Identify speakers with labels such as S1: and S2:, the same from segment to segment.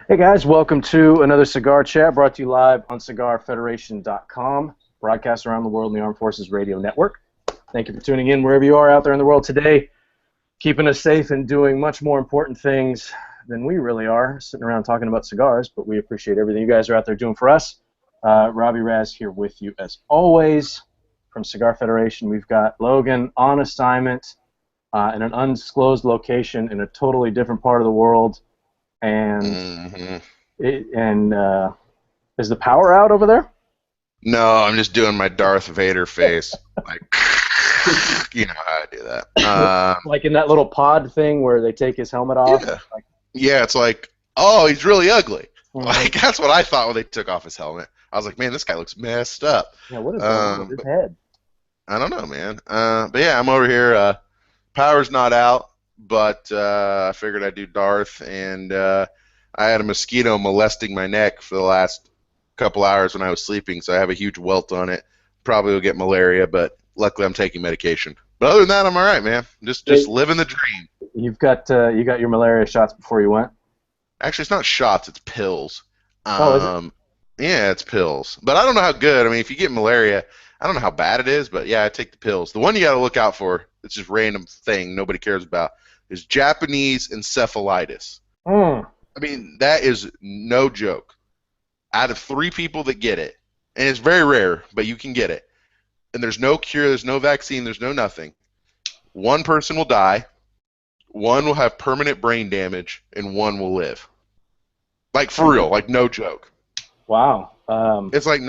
S1: Hey guys, welcome to another Cigar Chat brought to you live on CigarFederation.com, broadcast around the world in the Armed Forces Radio Network. Thank you for tuning in wherever you are out there in the world today, keeping us safe and doing much more important things than we really are, sitting around talking about cigars, but we appreciate everything you guys are out there doing for us. Robbie Raz here with you as always from Cigar Federation. We've got Logan on assignment in an undisclosed location in a totally different part of the world. And is the power out over there?
S2: No, I'm just doing my Darth Vader face. Like, you know how I do that.
S1: Like in that little pod thing where they take his helmet off?
S2: Yeah, yeah, it's like, oh, he's really ugly. Like, that's what I thought when they took off his helmet. I was like, man, this guy looks messed up.
S1: Yeah, what is going on with his head?
S2: I don't know, man. But yeah, I'm over here. Power's not out, but I figured I'd do Darth, and I had a mosquito molesting my neck for the last couple hours when I was sleeping, so I have a huge welt on it. Probably will get malaria, but luckily I'm taking medication. But other than that, I'm all right, man. Just living the dream.
S1: You got your malaria shots before you went?
S2: Actually, it's not shots; it's pills.
S1: Oh, is it?
S2: Yeah, it's pills. But I don't know how good. I mean, if you get malaria, I don't know how bad it is, but yeah, I take the pills. The one you got to look out for, it's just random thing nobody cares about, is Japanese encephalitis. I mean, that is no joke. Out of 3 people that get it, and it's very rare, but you can get it, and there's no cure, there's no vaccine, there's no nothing. 1 person will die, 1 will have permanent brain damage, and 1 will live. Like, for real, like, no joke.
S1: Wow.
S2: It's like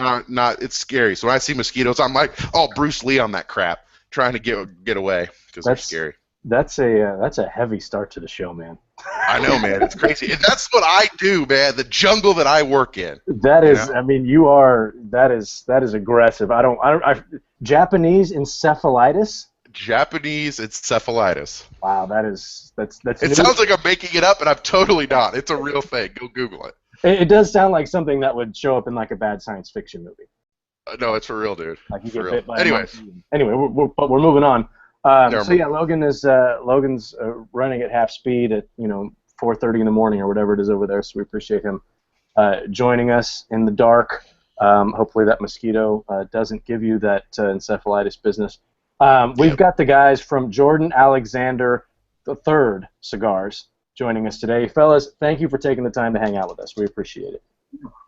S2: it's scary. So when I see mosquitoes, I'm like, oh, Bruce Lee on that crap, trying to get away because they're scary.
S1: That's a heavy start to the show, man.
S2: I know, man. It's crazy. And that's what I do, man. The jungle that I work in.
S1: That is, I mean, that is aggressive. Japanese encephalitis?
S2: Japanese encephalitis.
S1: Wow, that's
S2: It sounds like I'm making it up, and I'm totally not. It's a real thing. Go Google it.
S1: It does sound like something that would show up in like a bad science fiction movie.
S2: No, it's for real, dude.
S1: Like you get bit by a monkey. Anyway, we're moving on. So yeah, Logan's running at half speed at 4:30 in the morning or whatever it is over there. So we appreciate him joining us in the dark. Hopefully that mosquito doesn't give you that encephalitis business. We've got the guys from Jordan Alexander III Cigars joining us today. Fellas, thank you for taking the time to hang out with us. We appreciate it.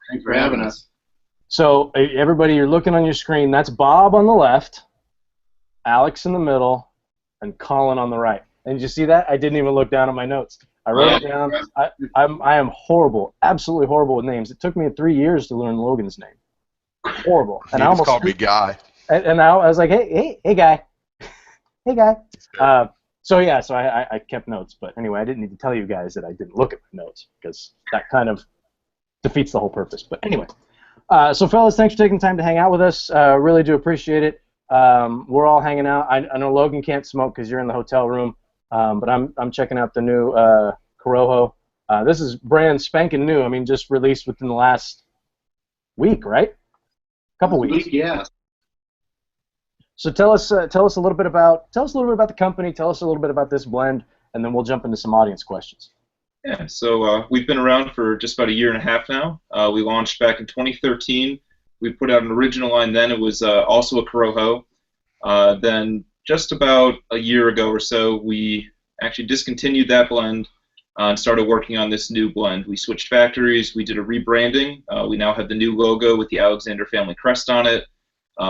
S3: Thanks for having us.
S1: So everybody, you're looking on your screen. That's Bob on the left, Alex in the middle, and Colin on the right. And did you see that? I didn't even look down at my notes. I wrote it down. I am horrible, absolutely horrible with names. It took me 3 years to learn Logan's name. Horrible. And
S2: he
S1: I almost
S2: called me Guy.
S1: And I was like, hey, guy. Hey, guy. So I kept notes. But anyway, I didn't need to tell you guys that I didn't look at my notes because that kind of defeats the whole purpose. But anyway. So, fellas, thanks for taking time to hang out with us. Really do appreciate it. We're all hanging out. I know Logan can't smoke because you're in the hotel room, but I'm checking out the new Corojo. This is brand spanking new. I mean, just released within the last week, right? Couple weeks.
S3: Yeah.
S1: So tell us a little bit about the company. Tell us a little bit about this blend, and then we'll jump into some audience questions.
S4: Yeah, so we've been around for just about 1.5 years now. We launched back in 2013. We put out an original line then. It was also a Corojo. Then just about a year ago or so, we actually discontinued that blend and started working on this new blend. We switched factories. We did a rebranding. We now have the new logo with the Alexander family crest on it.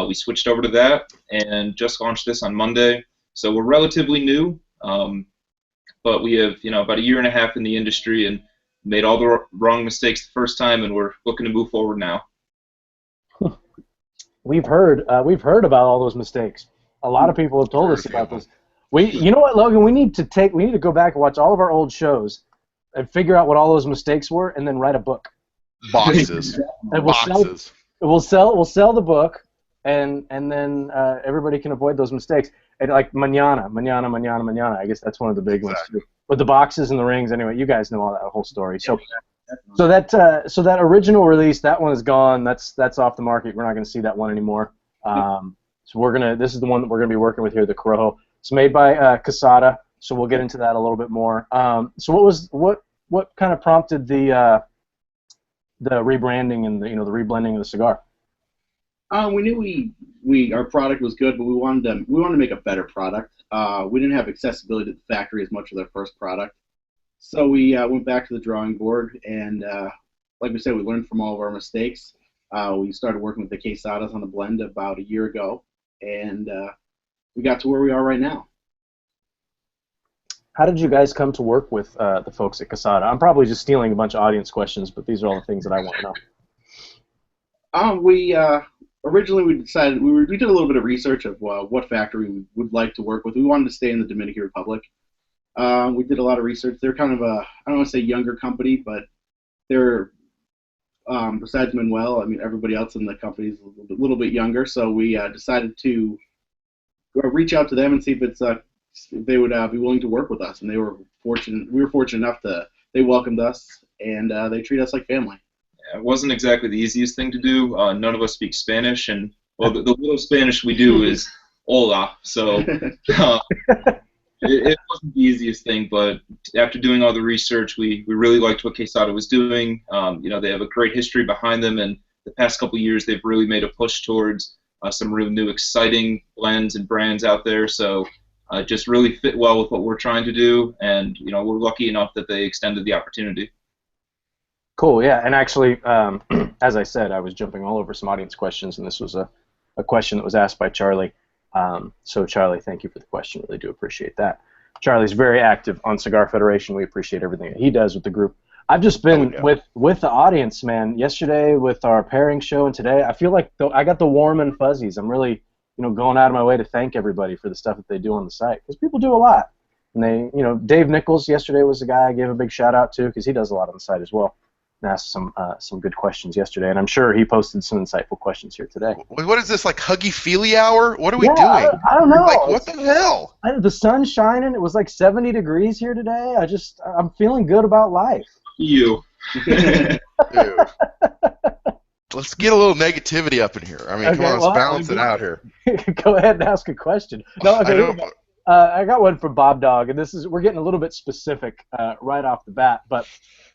S4: We switched over to that and just launched this on Monday. So we're relatively new. But we have, about 1.5 years in the industry and made all the wrong mistakes the first time, and we're looking to move forward now.
S1: We've heard about all those mistakes. A lot of people have told us about this. You know what, Logan? We need to go back and watch all of our old shows and figure out what all those mistakes were, and then write a book.
S2: Boxes.
S1: And we'll sell the book, and then everybody can avoid those mistakes. And like manana. I guess that's one of the big ones too. With the boxes and the rings. Anyway, you guys know all that whole story. So that original release, that one is gone. That's off the market. We're not going to see that one anymore. So this is the one that we're going to be working with here, the Corojo. It's made by Casada. So we'll get into that a little bit more. So what kind of prompted the the rebranding and the the reblending of the cigar?
S3: We knew our product was good, but we wanted to make a better product. We didn't have accessibility to the factory as much as our first product, so we went back to the drawing board and, like we said, we learned from all of our mistakes. We started working with the quesadas on the blend about a year ago, and we got to where we are right now.
S1: How did you guys come to work with the folks at Quesada? I'm probably just stealing a bunch of audience questions, but these are all the things that I want to know.
S3: Originally we decided we did a little bit of research of what factory we would like to work with. We wanted to stay in the Dominican Republic. We did a lot of research. They're kind of I don't want to say younger company, but they're besides Manuel, I mean everybody else in the company is a little bit younger. So we decided to reach out to them and see if they would be willing to work with us. And they were fortunate. We were fortunate enough they welcomed us and they treat us like family.
S4: It wasn't exactly the easiest thing to do. None of us speak Spanish, and well, the little Spanish we do is hola. So it wasn't the easiest thing, but after doing all the research, we really liked what Quesada was doing. They have a great history behind them, and the past couple of years they've really made a push towards some real new, exciting blends and brands out there. So just really fit well with what we're trying to do, and we're lucky enough that they extended the opportunity.
S1: Cool, yeah, and actually, as I said, I was jumping all over some audience questions, and this was a question that was asked by Charlie. So, Charlie, thank you for the question. Really do appreciate that. Charlie's very active on Cigar Federation. We appreciate everything that he does with the group. I've just been with the audience, man. Yesterday with our pairing show, and today, I feel like I got the warm and fuzzies. I'm really, going out of my way to thank everybody for the stuff that they do on the site, because people do a lot. And they, Dave Nichols yesterday was the guy I gave a big shout out to, because he does a lot on the site as well. Asked some good questions yesterday, and I'm sure he posted some insightful questions here today.
S2: What is this, like Huggy-Feely hour? What are we doing?
S1: I don't know.
S2: Like, what the hell?
S1: The sun's shining. It was like 70 degrees here today. I'm feeling good about life.
S4: You.
S2: Dude. Let's get a little negativity up in here. I mean, come on, let's balance it out here.
S1: Go ahead and ask a question. No, okay. I got one from Bob Dog, and we're getting a little bit specific right off the bat, but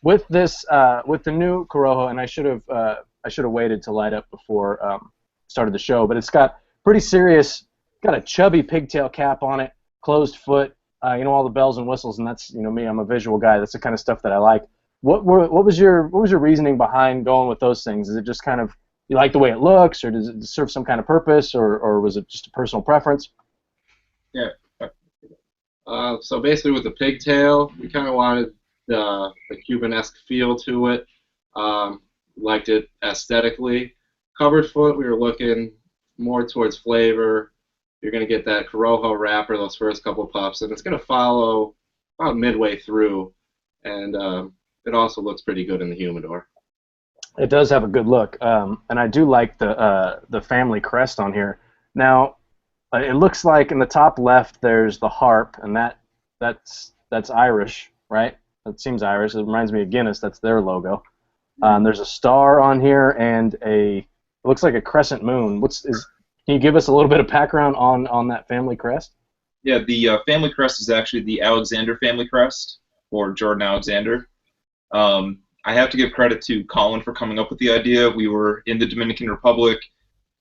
S1: with this, with the new Corojo, and I should have waited to light up before started the show, but it's got pretty serious, got a chubby pigtail cap on it, closed foot, all the bells and whistles, and that's me. I'm a visual guy. That's the kind of stuff that I like. What was your reasoning behind going with those things? Is it just kind of you like the way it looks, or does it serve some kind of purpose, or was it just a personal preference?
S5: Yeah. So basically, with the pigtail, we kind of wanted the Cuban-esque feel to it. Liked it aesthetically. Covered foot, we were looking more towards flavor. You're going to get that Corojo wrapper those first couple of puffs, and it's going to follow about midway through, and it also looks pretty good in the humidor.
S1: It does have a good look, and I do like the family crest on here. Now, it looks like in the top left there's the harp, and that's Irish, right? That seems Irish. It reminds me of Guinness. That's their logo. There's a star on here, and it looks like a crescent moon. Can you give us a little bit of background on that family crest?
S4: Yeah, the family crest is actually the Alexander family crest, or Jordan Alexander. I have to give credit to Colin for coming up with the idea. We were in the Dominican Republic,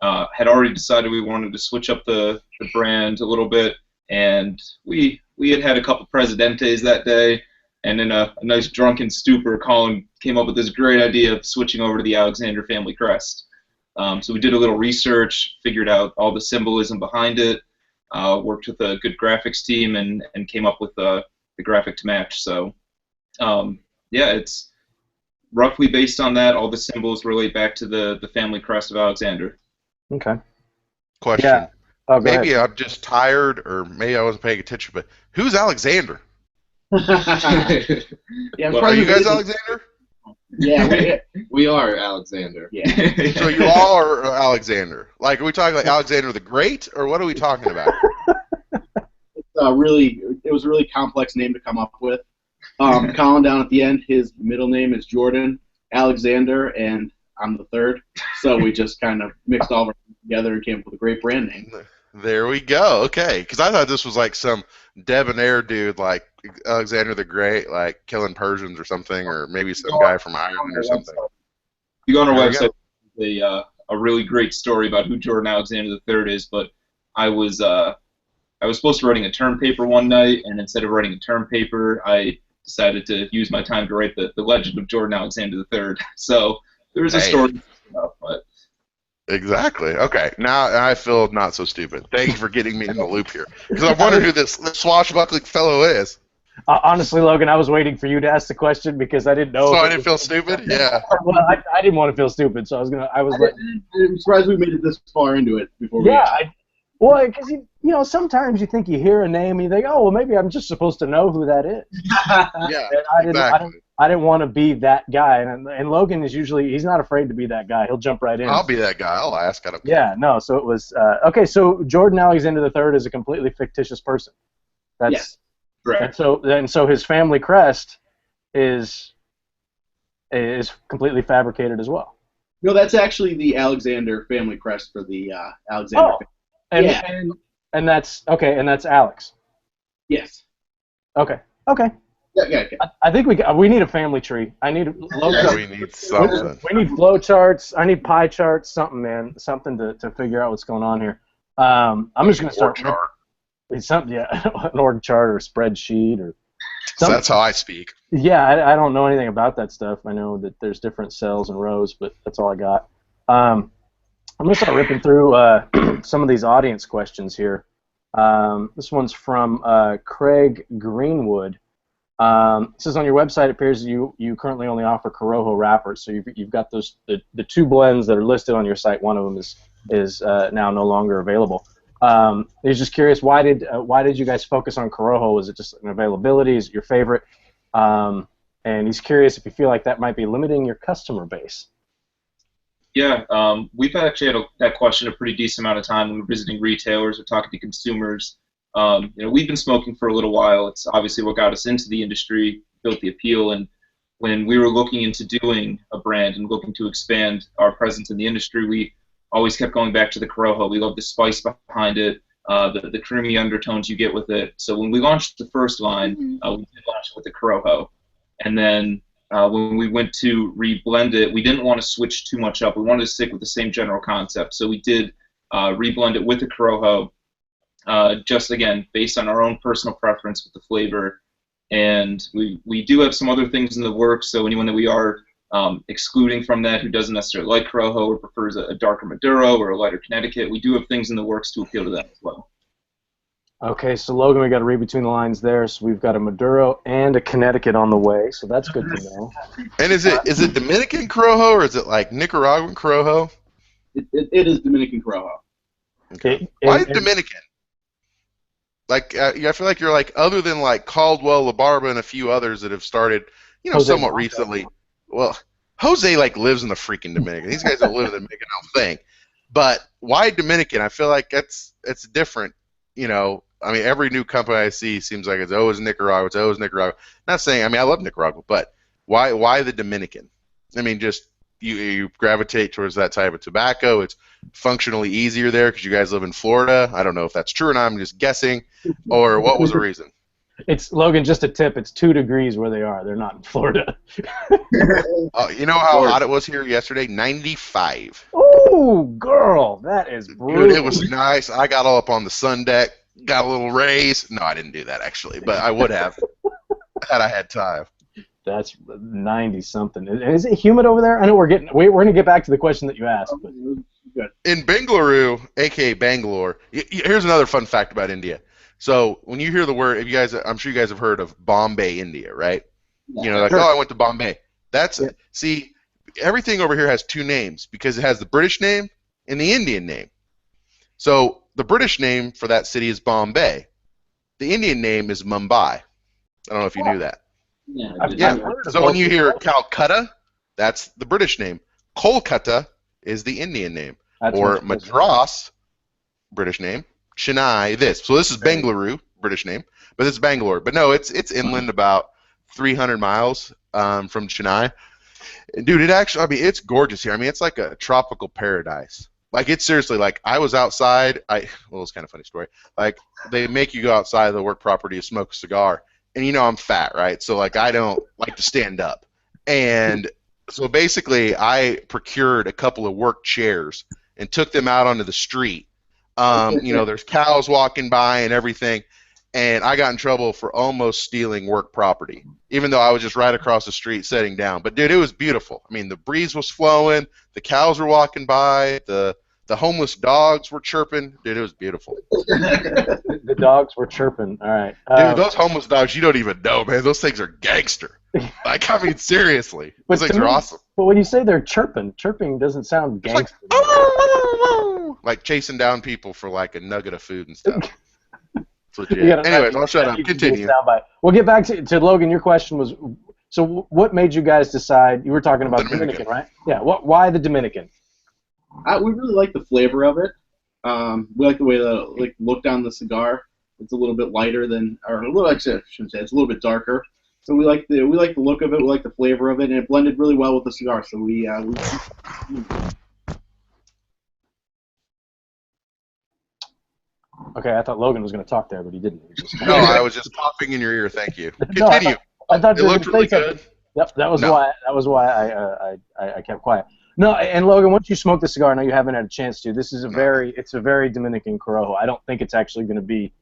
S4: had already decided we wanted to switch up the brand a little bit, and we had a couple Presidentes that day, and in a nice drunken stupor, Colin came up with this great idea of switching over to the Alexander family crest. So we did a little research, figured out all the symbolism behind it, worked with a good graphics team, and came up with the graphic to match. So yeah, it's roughly based on that. All the symbols relate back to the family crest of Alexander.
S1: Okay.
S2: Question.
S1: Yeah. Oh,
S2: maybe
S1: ahead.
S2: I'm just tired, or maybe I wasn't paying attention, but who's Alexander?
S3: Yeah,
S2: Are you guys Alexander?
S3: Yeah,
S5: We are Alexander.
S3: yeah.
S2: So you all are Alexander. Like, are we talking like Alexander the Great, or what are we talking about?
S3: It was a really complex name to come up with. Colin down at the end, his middle name is Jordan Alexander, and I'm the third. So we just kind of mixed all of our together and came up with a great brand name.
S2: There we go. Okay, because I thought this was like some debonair dude, like Alexander the Great, like killing Persians or something, or maybe some guy from Ireland or something.
S4: you go on our
S2: There we
S4: website, a really great story about who Jordan Alexander III is. But I was supposed to writing a term paper one night, and instead of writing a term paper, I decided to use my time to write the legend of Jordan Alexander III. So there is a story about, but.
S2: Exactly. Okay. Now I feel not so stupid. Thank you for getting me in the loop here, because I wondered who this swashbuckling fellow is.
S1: Honestly, Logan, I was waiting for you to ask the question because I didn't know.
S2: So I didn't feel stupid. Yeah.
S1: Well, I didn't want to feel stupid, so
S3: I'm surprised we made it this far into it before.
S1: Well, because sometimes you think you hear a name and you think, oh, well, maybe I'm just supposed to know who that is.
S2: Yeah.
S1: Exactly. I didn't want to be that guy, and Logan is he's not afraid to be that guy. He'll jump right in.
S2: I'll be that guy. I'll ask. I don't care.
S1: Yeah, no. So it was okay. So Jordan Alexander III is a completely fictitious person.
S3: Yes. Correct.
S1: And so his family crest is completely fabricated as well.
S3: No, that's actually the Alexander family crest for the Alexander.
S1: And that's okay. And that's Alex.
S3: Yes.
S1: Okay.
S3: Yeah.
S1: I think we need a family tree. I need
S2: we need something.
S1: We need flow charts. I need pie charts. Something, man. Something to figure out what's going on here. I'm just gonna start. It's something, an org chart or a spreadsheet or.
S2: So that's how I speak.
S1: Yeah, I don't know anything about that stuff. I know that there's different cells and rows, but that's all I got. I'm gonna start ripping through some of these audience questions here. This one's from Craig Greenwood. It says on your website it appears you currently only offer Corojo wrappers. So you've got those the two blends that are listed on your site. One of them is now no longer available. He's just curious, why did you guys focus on Corojo? Was it just an availability? Is it your favorite? And he's curious if you feel like that might be limiting your customer base.
S4: Yeah, we've actually had that question a pretty decent amount of time when we're visiting retailers or talking to consumers. We've been smoking for a little while. It's obviously what got us into the industry, built the appeal, and when we were looking into doing a brand and looking to expand our presence in the industry, we always kept going back to the Corojo. We love the spice behind it, the creamy undertones you get with it. So when we launched the first line, we did launch it with the Corojo. And then when we went to reblend it, we didn't want to switch too much up. We wanted to stick with the same general concept. So we did reblend it with the Corojo, just, again, based on our own personal preference with the flavor. And we do have some other things in the works, so anyone that we are excluding from that who doesn't necessarily like Corojo or prefers a darker Maduro or a lighter Connecticut, we do have things in the works to appeal to them as well.
S1: Okay, so Logan, we got to read between the lines there. So we've got a Maduro and a Connecticut on the way, so that's good to know.
S2: And is it Dominican Corojo or is it like Nicaraguan Corojo?
S3: It is Dominican Corojo.
S2: Okay. Why Dominican? Like I feel like you're like, other than like Caldwell, La Barba, and a few others that have started, somewhat recently. Well, Jose lives in the freaking Dominican. These guys don't live in the Dominican, I don't think. But why Dominican? I feel like it's different. I mean, every new company I see seems like it's always Nicaragua. It's always Nicaragua. Not saying, I love Nicaragua, but why the Dominican? I mean, just you gravitate towards that type of tobacco. It's functionally easier there because you guys live in Florida. I don't know if that's true or not. I'm just guessing. Or what was the reason?
S1: It's, Logan, just a tip. It's 2 degrees where they are. They're not in Florida.
S2: You know how hot it was here yesterday? 95.
S1: Oh, girl, that is brutal.
S2: Dude, it was nice. I got all up on the sun deck, got a little raise. No, I didn't do that, actually, but I would have had I had time.
S1: That's 90-something. Is it humid over there? I know we're going to get back to the question that you asked. But.
S2: In Bengaluru, a.k.a. Bangalore, here's another fun fact about India. So when you hear the word, I'm sure you guys have heard of Bombay, India, right?
S3: Yeah,
S2: I went to Bombay. See, everything over here has 2 names because it has the British name and the Indian name. So the British name for that city is Bombay. The Indian name is Mumbai. I don't know if you knew that.
S3: Yeah.
S2: So when you hear Calcutta, that's the British name. Kolkata is the Indian name. Or Madras, British name. Chennai, this. So this is Bengaluru, British name, but this is Bangalore. But no, it's inland about 300 miles from Chennai. Dude, it's gorgeous here. I mean, it's like a tropical paradise. Like, it's seriously, like, I was outside. It's kind of a funny story. Like, they make you go outside of the work property to smoke a cigar. And I'm fat, right? So, like, I don't like to stand up. And So basically, I procured a couple of work chairs and took them out onto the street. There's cows walking by and everything, and I got in trouble for almost stealing work property, even though I was just right across the street sitting down. But dude, it was beautiful. I mean, the breeze was flowing, the cows were walking by, the homeless dogs were chirping. Dude, it was beautiful.
S1: The dogs were chirping. All right.
S2: Dude, those homeless dogs, you don't even know, man. Those things are gangster. Like, I mean, seriously. Those things are awesome.
S1: But when you say they're chirping doesn't sound gangster.
S2: Like chasing down people for like a nugget of food and stuff. It's legit. Anyways, I'll shut up. Continue.
S1: We'll get back to Logan. Your question was, so what made you guys decide? You were talking about Dominican, right? Yeah. Why the Dominican?
S3: We really like the flavor of it. We like the way the look down the cigar. It's a little bit lighter than, or a little. Actually, I shouldn't say it's a little bit darker. So we like the look of it. We like the flavor of it, and it blended really well with the cigar. So we
S1: Okay, I thought Logan was going to talk there, but he didn't.
S2: No, I was just coughing in your ear. Thank you. Continue.
S1: I thought
S2: it looked really good.
S1: Yep, that was why I kept quiet. No, and Logan, once you smoke the cigar, I know you haven't had a chance to. This is a very Dominican Corojo. I don't think it's actually going to be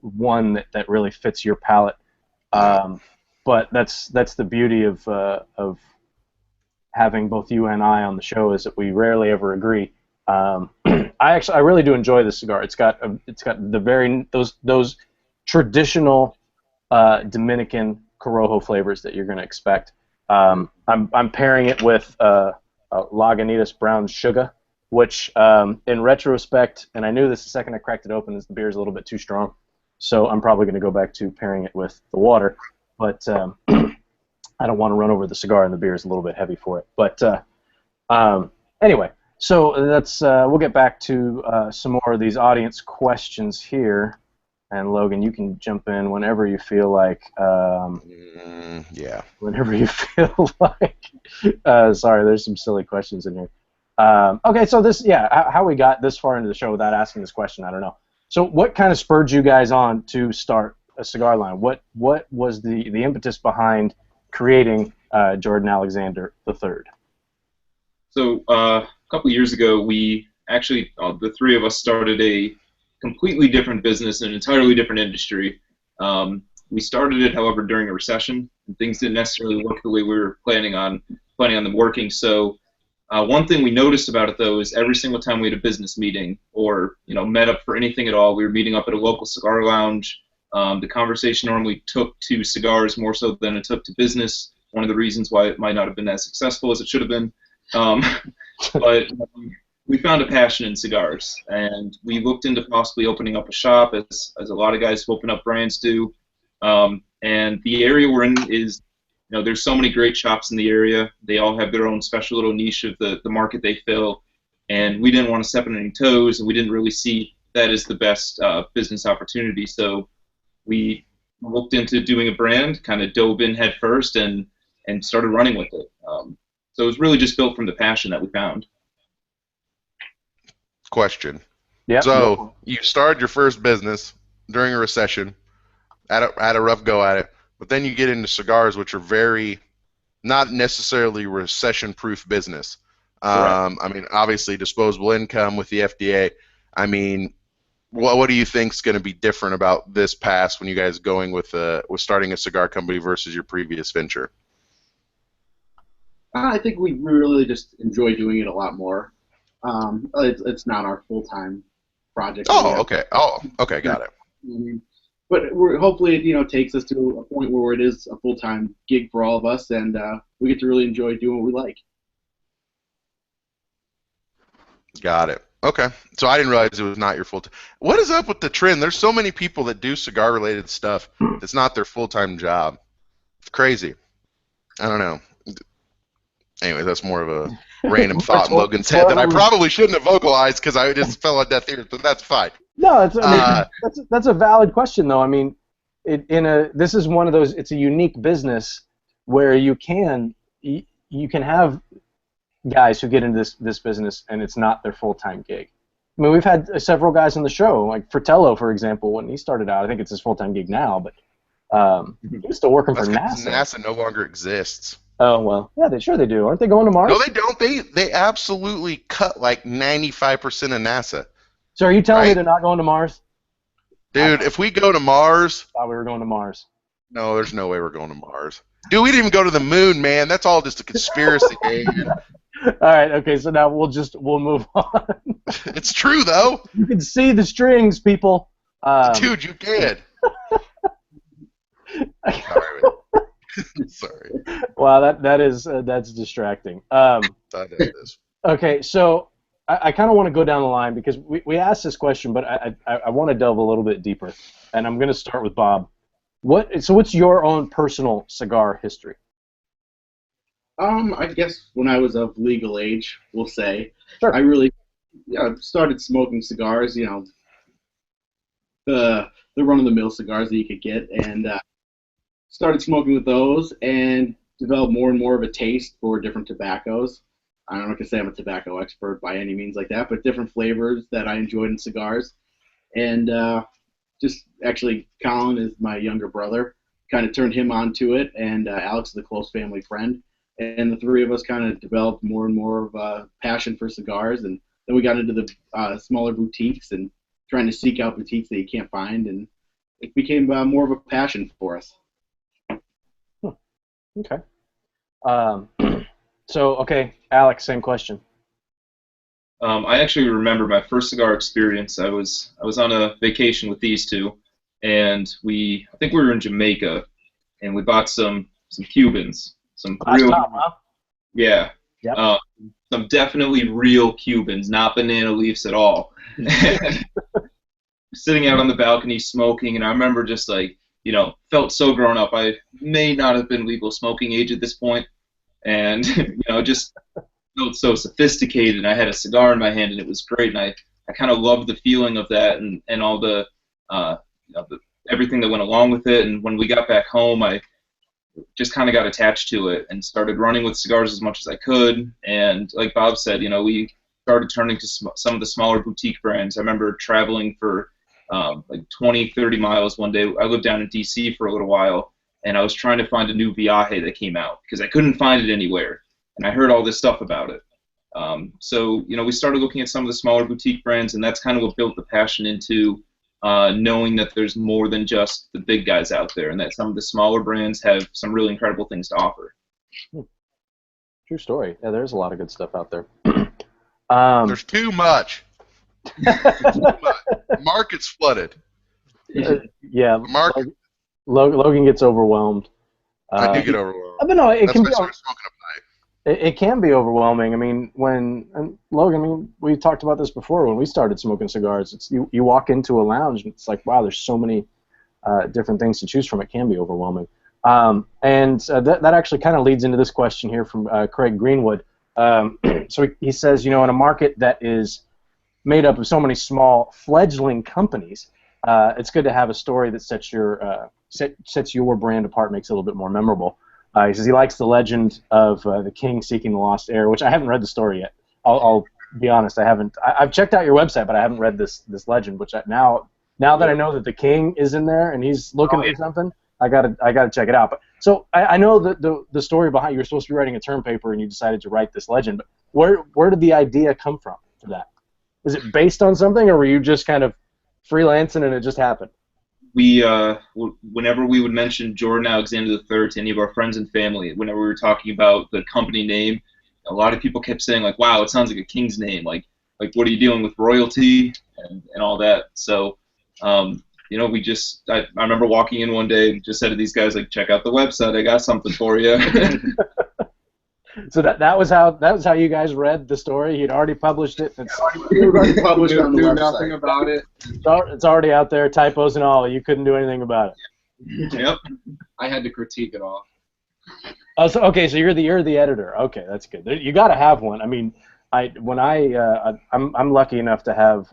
S1: one that really fits your palate. But that's the beauty of having both you and I on the show, is that we rarely ever agree. I really do enjoy this cigar. It's got those traditional Dominican Corojo flavors that you're going to expect. I'm pairing it with Lagunitas Brown Sugar, which in retrospect, and I knew this the second I cracked it open, is the beer is a little bit too strong. So I'm probably going to go back to pairing it with the water, but I don't want to run over the cigar, and the beer is a little bit heavy for it. But anyway, so that's we'll get back to some more of these audience questions here. And Logan, you can jump in whenever you feel like.
S2: Yeah.
S1: Whenever you feel like. Sorry, there's some silly questions in here. Okay, so how we got this far into the show without asking this question, I don't know. So what kind of spurred you guys on to start a cigar line? What was the impetus behind creating Jordan Alexander III?
S4: So a couple of years ago, we actually, the three of us started a completely different business in an entirely different industry. We started it, however, during a recession, and things didn't necessarily work the way we were planning on them working. So one thing we noticed about it, though, is every single time we had a business meeting or met up for anything at all, we were meeting up at a local cigar lounge. The conversation normally took to cigars more so than it took to business. One of the reasons why it might not have been as successful as it should have been. But we found a passion in cigars, and we looked into possibly opening up a shop, as a lot of guys who open up brands do. And the area we're in is, there's so many great shops in the area. They all have their own special little niche of the market they fill, and we didn't want to step on any toes, and we didn't really see that as the best business opportunity. So we looked into doing a brand, kind of dove in head first, and started running with it. So it was really just built from the passion that we found.
S2: Question.
S1: Yeah.
S2: So you started your first business during a recession, had a rough go at it, but then you get into cigars, which are very not necessarily recession-proof business. I mean, obviously disposable income with the FDA. I mean, what do you think is going to be different about this pass when you guys going with starting a cigar company versus your previous venture?
S3: I think we really just enjoy doing it a lot more. It's not our full-time project.
S2: Oh, okay. Got it.
S3: But hopefully it takes us to a point where it is a full-time gig for all of us, and we get to really enjoy doing what we like.
S2: Got it. Okay. So I didn't realize it was not your full-time. What is up with the trend? There's so many people that do cigar-related stuff that's not their full-time job. It's crazy. I don't know. Anyway, that's more of a random thought in Logan's head that I probably shouldn't have vocalized because I just fell on deaf ears, but that's fine.
S1: No, that's a valid question, though. I mean, this is one of those. It's a unique business where you can have guys who get into this business and it's not their full-time gig. I mean, we've had several guys on the show, like Fratello, for example, when he started out. I think it's his full-time gig now, but he was still working for NASA.
S2: NASA no longer exists.
S1: Oh well, yeah, they do. Aren't they going to Mars?
S2: No, they don't. They absolutely cut like 95% of NASA.
S1: So are you telling me
S2: Right?
S1: they're not going to Mars?
S2: Dude, if we go to Mars,
S1: I thought we were going to Mars.
S2: no, there's no way we're going to Mars. Dude, we didn't even go to the moon, man. That's all just a conspiracy, man.
S1: All right, okay, so now we'll move on.
S2: It's true though.
S1: You can see the strings, people.
S2: Dude, you did. Sorry. Sorry.
S1: Wow, that's distracting.
S2: That is.
S1: Okay, so I kind of want to go down the line because we asked this question, but I want to delve a little bit deeper, and I'm going to start with Bob. What's your own personal cigar history?
S3: I guess when I was of legal age, we'll say,
S1: Sure.
S3: I really started smoking cigars, the run-of-the-mill cigars that you could get, and started smoking with those and developed more and more of a taste for different tobaccos. I'm not going to say I'm a tobacco expert by any means like that, but different flavors that I enjoyed in cigars. And just actually, Colin is my younger brother, kind of turned him onto it, and Alex is a close family friend. And the three of us kind of developed more and more of a passion for cigars, and then we got into the smaller boutiques and trying to seek out boutiques that you can't find, and it became more of a passion for us.
S1: Okay. Okay, Alex, same question.
S4: I actually remember my first cigar experience. I was on a vacation with these two, and I think we were in Jamaica, and we bought some Cubans. Some real, yeah,
S1: yep.
S4: Some definitely real Cubans, not banana leaves at all. Sitting out on the balcony smoking, and I remember just felt so grown up. I may not have been legal smoking age at this point, and just felt so sophisticated. And I had a cigar in my hand, and it was great. And I kind of loved the feeling of that, and all the everything that went along with it. And when we got back home, I just kind of got attached to it and started running with cigars as much as I could. And like Bob said, we started turning to some of the smaller boutique brands. I remember traveling for 20, 30 miles one day. I lived down in D.C. for a little while, and I was trying to find a new Viaje that came out because I couldn't find it anywhere. And I heard all this stuff about it. So we started looking at some of the smaller boutique brands, and that's kind of what built the passion into knowing that there's more than just the big guys out there, and that some of the smaller brands have some really incredible things to offer.
S1: True story. Yeah, there's a lot of good stuff out there.
S2: There's too much. Market's flooded.
S1: Yeah.
S2: Market.
S1: Logan gets overwhelmed.
S2: I do get overwhelmed.
S1: But no, it
S2: That's
S1: can
S2: why
S1: be.
S2: I started smoking a pipe.
S1: It can be overwhelming. I mean, Logan, we talked about this before when we started smoking cigars. It's you walk into a lounge and it's like, wow, there's so many different things to choose from. It can be overwhelming. That actually kind of leads into this question here from Craig Greenwood. So he says, in a market that is made up of so many small fledgling companies, it's good to have a story that sets your brand apart, makes it a little bit more memorable. He says he likes the legend of the king seeking the lost heir, which I haven't read the story yet. I'll be honest, I haven't. I've checked out your website, but I haven't read this legend. Which now that I know that the king is in there and he's looking for something, I gotta check it out. But so I know the story behind you were supposed to be writing a term paper and you decided to write this legend. But where did the idea come from for that? Is it based on something, or were you just kind of freelancing and it just happened?
S4: We, whenever we would mention Jordan Alexander III to any of our friends and family, whenever we were talking about the company name, a lot of people kept saying, like, wow, it sounds like a king's name. Like what are you dealing with, royalty and all that? So, I remember walking in one day and just said to these guys, like, check out the website. I got something for you.
S1: So that was how you guys read the story. You'd already published it. It's
S3: already published on the website.
S5: Nothing about it.
S1: It's already out there, typos and all. You couldn't do anything about it.
S4: Yep.
S5: I had to critique it all.
S1: Oh, so you're the editor. Okay, that's good. You got to have one. I mean, I'm lucky enough to have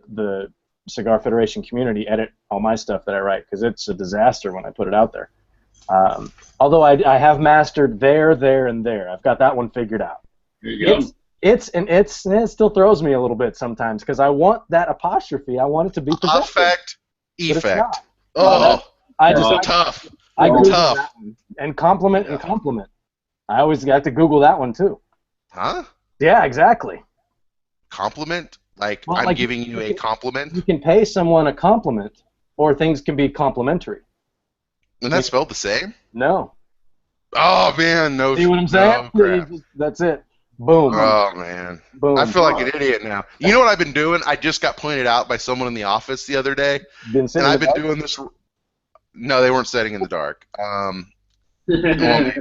S1: the Cigar Federation community edit all my stuff that I write because it's a disaster when I put it out there. Although I have mastered there, and there. I've got that one figured out.
S4: There you go.
S1: It still throws me a little bit sometimes because I want that apostrophe. I want it to be possessive.
S2: Effect.
S1: Oh,
S2: tough.
S1: I agree with
S2: tough.
S1: that one. And compliment and compliment. I always have to Google that one too.
S2: Huh?
S1: Yeah, exactly.
S2: Compliment? Like
S1: Well,
S2: I'm
S1: like
S2: giving you a compliment?
S1: you can pay someone a compliment, or things can be complimentary.
S2: And that's spelled the same?
S1: No.
S2: Oh man, no,
S1: See what I'm saying?
S2: no crap.
S1: That's it. Boom.
S2: Oh man, I
S1: Boom.
S2: feel like an idiot now. You know what I've been doing? I just got pointed out by someone in the office the other day,
S1: Been
S2: and
S1: sitting
S2: I've
S1: in the
S2: been
S1: dark?
S2: doing this. No, they weren't sitting in the dark. Well, maybe, I don't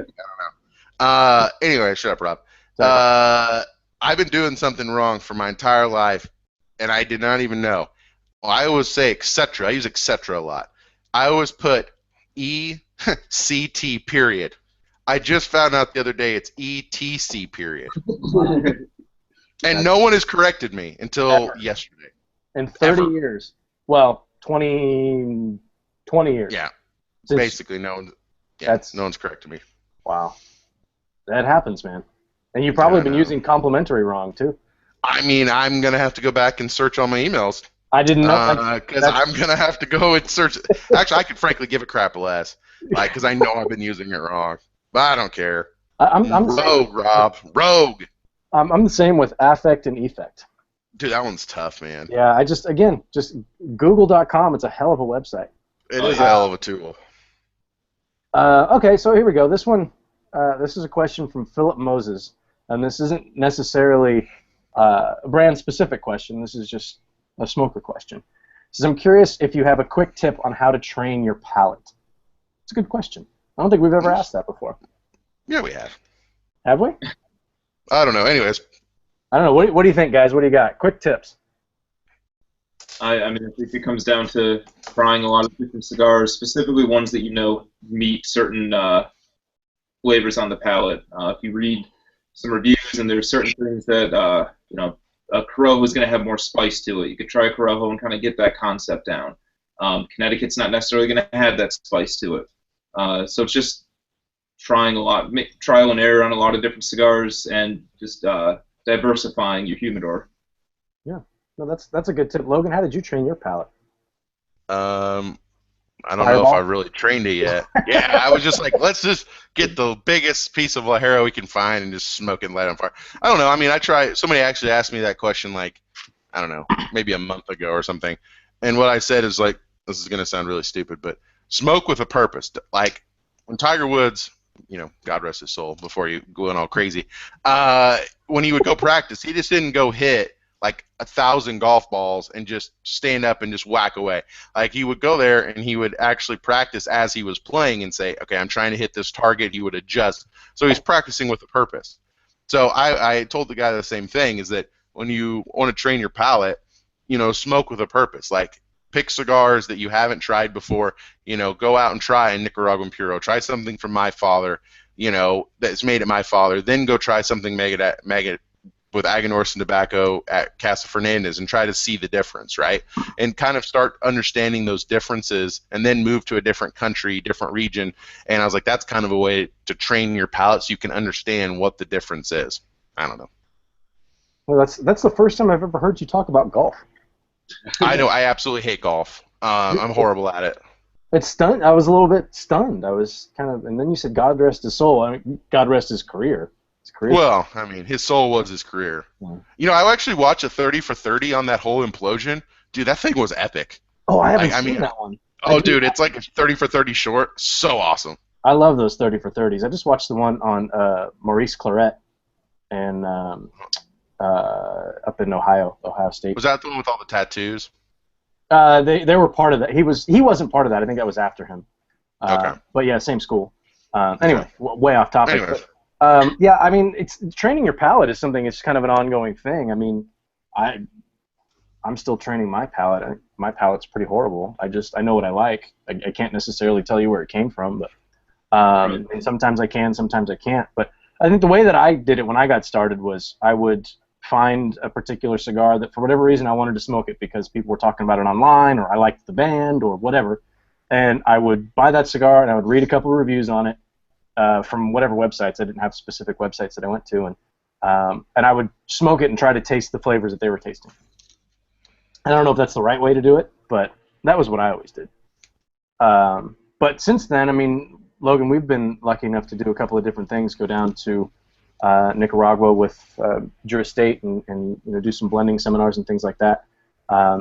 S2: know. Anyway, shut up, Rob. I've been doing something wrong for my entire life, and I did not even know. Well, I always say etc. I use etc. a lot. I always put ECT period. I just found out the other day it's ETC period. And no one has corrected me until yesterday.
S1: In 30 years. Well, 20 years.
S2: Yeah.
S1: Since,
S2: basically, no one's corrected me.
S1: Wow. That happens, man. And you've probably been using complimentary wrong, too.
S2: I mean, I'm going to have to go back and search all my emails.
S1: I didn't know.
S2: Because I'm going to have to go and search. Actually, I could frankly give a crap less. Because I know I've been using it wrong. But I don't care.
S1: I'm
S2: rogue, Rob. Rogue.
S1: I'm the same with affect and effect.
S2: Dude, that one's tough, man.
S1: Yeah, just Google.com. It's a hell of a website.
S2: It is a hell of a tool.
S1: Okay, so here we go. This one, this is a question from Philip Moses, and this isn't necessarily a brand-specific question. This is just a smoker question. It says, I'm curious if you have a quick tip on how to train your palate. It's a good question. I don't think we've ever asked that before.
S2: Yeah, we have.
S1: Have we?
S2: I don't know. Anyways.
S1: I don't know. What do you think, guys? What do you got? Quick tips.
S4: I mean, I think it comes down to trying a lot of different cigars, specifically ones that you know meet certain flavors on the palate. If you read some reviews and there's certain things that, you know, a Corojo is going to have more spice to it. You could try a Corojo and kind of get that concept down. Connecticut's not necessarily going to have that spice to it. So it's just trying a lot, trial and error on a lot of different cigars, and just diversifying your humidor.
S1: Yeah, no, that's a good tip. Logan, how did you train your palate?
S2: I don't know if I really trained it yet. Yeah, I was just like, let's just get the biggest piece of Lajero we can find and just smoke it and light it on fire. I don't know. I mean, somebody actually asked me that question like, I don't know, maybe a month ago or something. And what I said is like, this is going to sound really stupid, but smoke with a purpose. Like when Tiger Woods, you know, God rest his soul, before you going all crazy, when he would go practice, he just didn't go hit like 1,000 golf balls and just stand up and just whack away. Like he would go there and he would actually practice as he was playing and say, okay, I'm trying to hit this target. He would adjust. So he's practicing with a purpose. So I told the guy the same thing, is that when you want to train your palate, you know, smoke with a purpose. Like pick cigars that you haven't tried before. You know, go out and try a Nicaraguan Puro. Try something from my father, you know, that's made at my father. Then go try something made with Aganorsa and tobacco at Casa Fernandez and try to see the difference, right? And kind of start understanding those differences and then move to a different country, different region. And I was like, that's kind of a way to train your palate so you can understand what the difference is. I don't know.
S1: Well, that's the first time I've ever heard you talk about golf.
S2: I know. I absolutely hate golf. I'm horrible at it.
S1: It's stunned. I was a little bit stunned. I was kind of, and then you said God rest his soul. I mean, God rest his career.
S2: Well, I mean, his soul was his career. Yeah. You know, I actually watched a 30 for 30 on that whole implosion. Dude, that thing was epic.
S1: Oh, I haven't seen that one.
S2: Oh, dude, it's like a 30 for 30 short. So awesome.
S1: I love those 30 for 30s. I just watched the one on Maurice Claret and up in Ohio State.
S2: Was that the one with all the tattoos?
S1: They were part of that. He wasn't part of that. I think that was after him.
S2: Okay.
S1: But yeah, same school. Anyway, way off topic.
S2: Anyway.
S1: Yeah, I mean, it's training your palate is something. It's kind of an ongoing thing. I mean, I'm still training my palate. My palate's pretty horrible. I know what I like. I can't necessarily tell you where it came from, but and sometimes I can, sometimes I can't. But I think the way that I did it when I got started was I would find a particular cigar that for whatever reason I wanted to smoke it because people were talking about it online or I liked the band or whatever, and I would buy that cigar and I would read a couple of reviews on it. From whatever websites. I didn't have specific websites that I went to, and I would smoke it and try to taste the flavors that they were tasting. I don't know if that's the right way to do it, but that was what I always did. But since then, I mean, Logan, we've been lucky enough to do a couple of different things. Go down to Nicaragua with Drew Estate and do some blending seminars and things like that.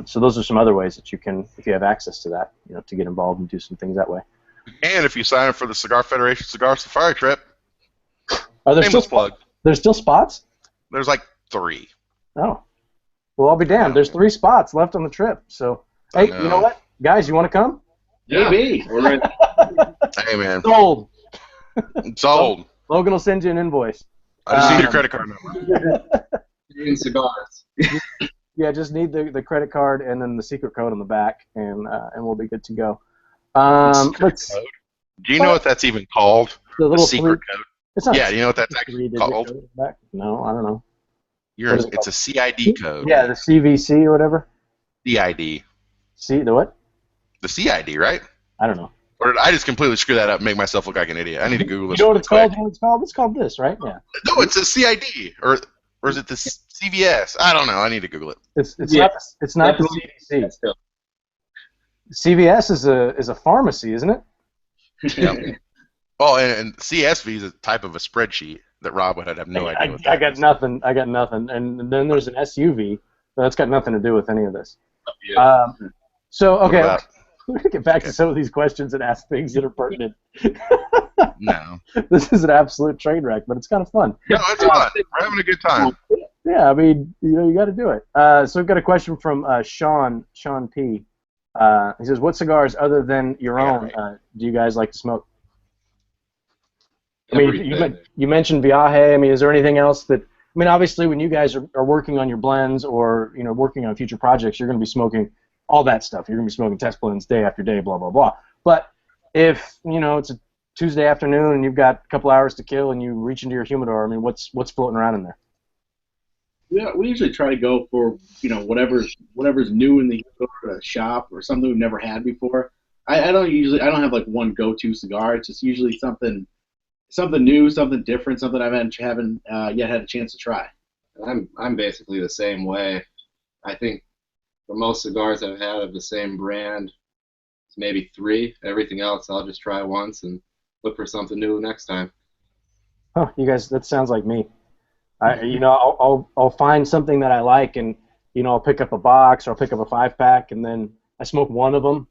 S1: So those are some other ways that you can, if you have access to that, to get involved and do some things that way.
S2: And if you sign up for the Cigar Federation Cigar Safari trip,
S1: Are there
S2: shameless
S1: still
S2: plug.
S1: There's still spots?
S2: There's like 3.
S1: Oh. Well, I'll be damned. There's 3 spots left on the trip. So, hey, you know what? Guys, you want to come?
S3: Maybe.
S5: We're ready.
S2: Hey, man.
S1: Sold.
S2: Sold.
S1: Logan will send you an invoice.
S2: I just need your credit card number.
S5: Green cigars.
S1: Yeah, just need the credit card and then the secret code on the back, and we'll be good to go. Let's.
S2: Code? Do you know what that's even called?
S1: The little
S2: secret code.
S1: It's not.
S2: Yeah, do you know what that's actually
S1: 3-digit
S2: called?
S1: code on the back? No, I don't know.
S2: It's a CID code.
S1: Yeah, the CVC or whatever.
S2: CID.
S1: The what?
S2: The CID, right?
S1: I don't know.
S2: Or did I just completely screw that up and make myself look like an idiot? I need to Google this.
S1: You know what it's
S2: quick.
S1: called? You know what it's called? It's called this, right? Yeah.
S2: No, it's a CID. Or is it the CVS? I don't know. I need to Google it.
S1: It's not the CVC. CVS is a pharmacy, isn't it?
S2: Yeah. Oh, and CSV is a type of a spreadsheet that Rob would have no idea what that
S1: I got
S2: is.
S1: nothing. I got nothing. And then there's an SUV, but that's got nothing to do with any of this.
S5: Yeah.
S1: So, okay,
S2: about-
S1: we're going to get back to some of these questions and ask things that are pertinent.
S2: No.
S1: This is an absolute train wreck, but it's kind of fun.
S2: No, it's fun. We're having a good time.
S1: Yeah, I mean, you got to do it. So we've got a question from Sean P. He says, what cigars other than your own do you guys like to smoke? I mean, you mentioned Viaje. I mean, is there anything else that, I mean, obviously when you guys are working on your blends or, working on future projects, you're going to be smoking all that stuff. You're going to be smoking test blends day after day, blah, blah, blah. But if, it's a Tuesday afternoon and you've got a couple hours to kill and you reach into your humidor, I mean, what's floating around in there?
S3: Yeah, we usually try to go for whatever's new in the shop or something we've never had before. I don't have like one go-to cigar. It's just usually something new, something different, something I haven't yet had a chance to try.
S5: I'm basically the same way. I think for most cigars I've had of the same brand, it's maybe 3. Everything else I'll just try once and look for something new next time.
S1: Oh, you guys, that sounds like me. I'll find something that I like, and I'll pick up a box or I'll pick up a 5-pack, and then I smoke one of them,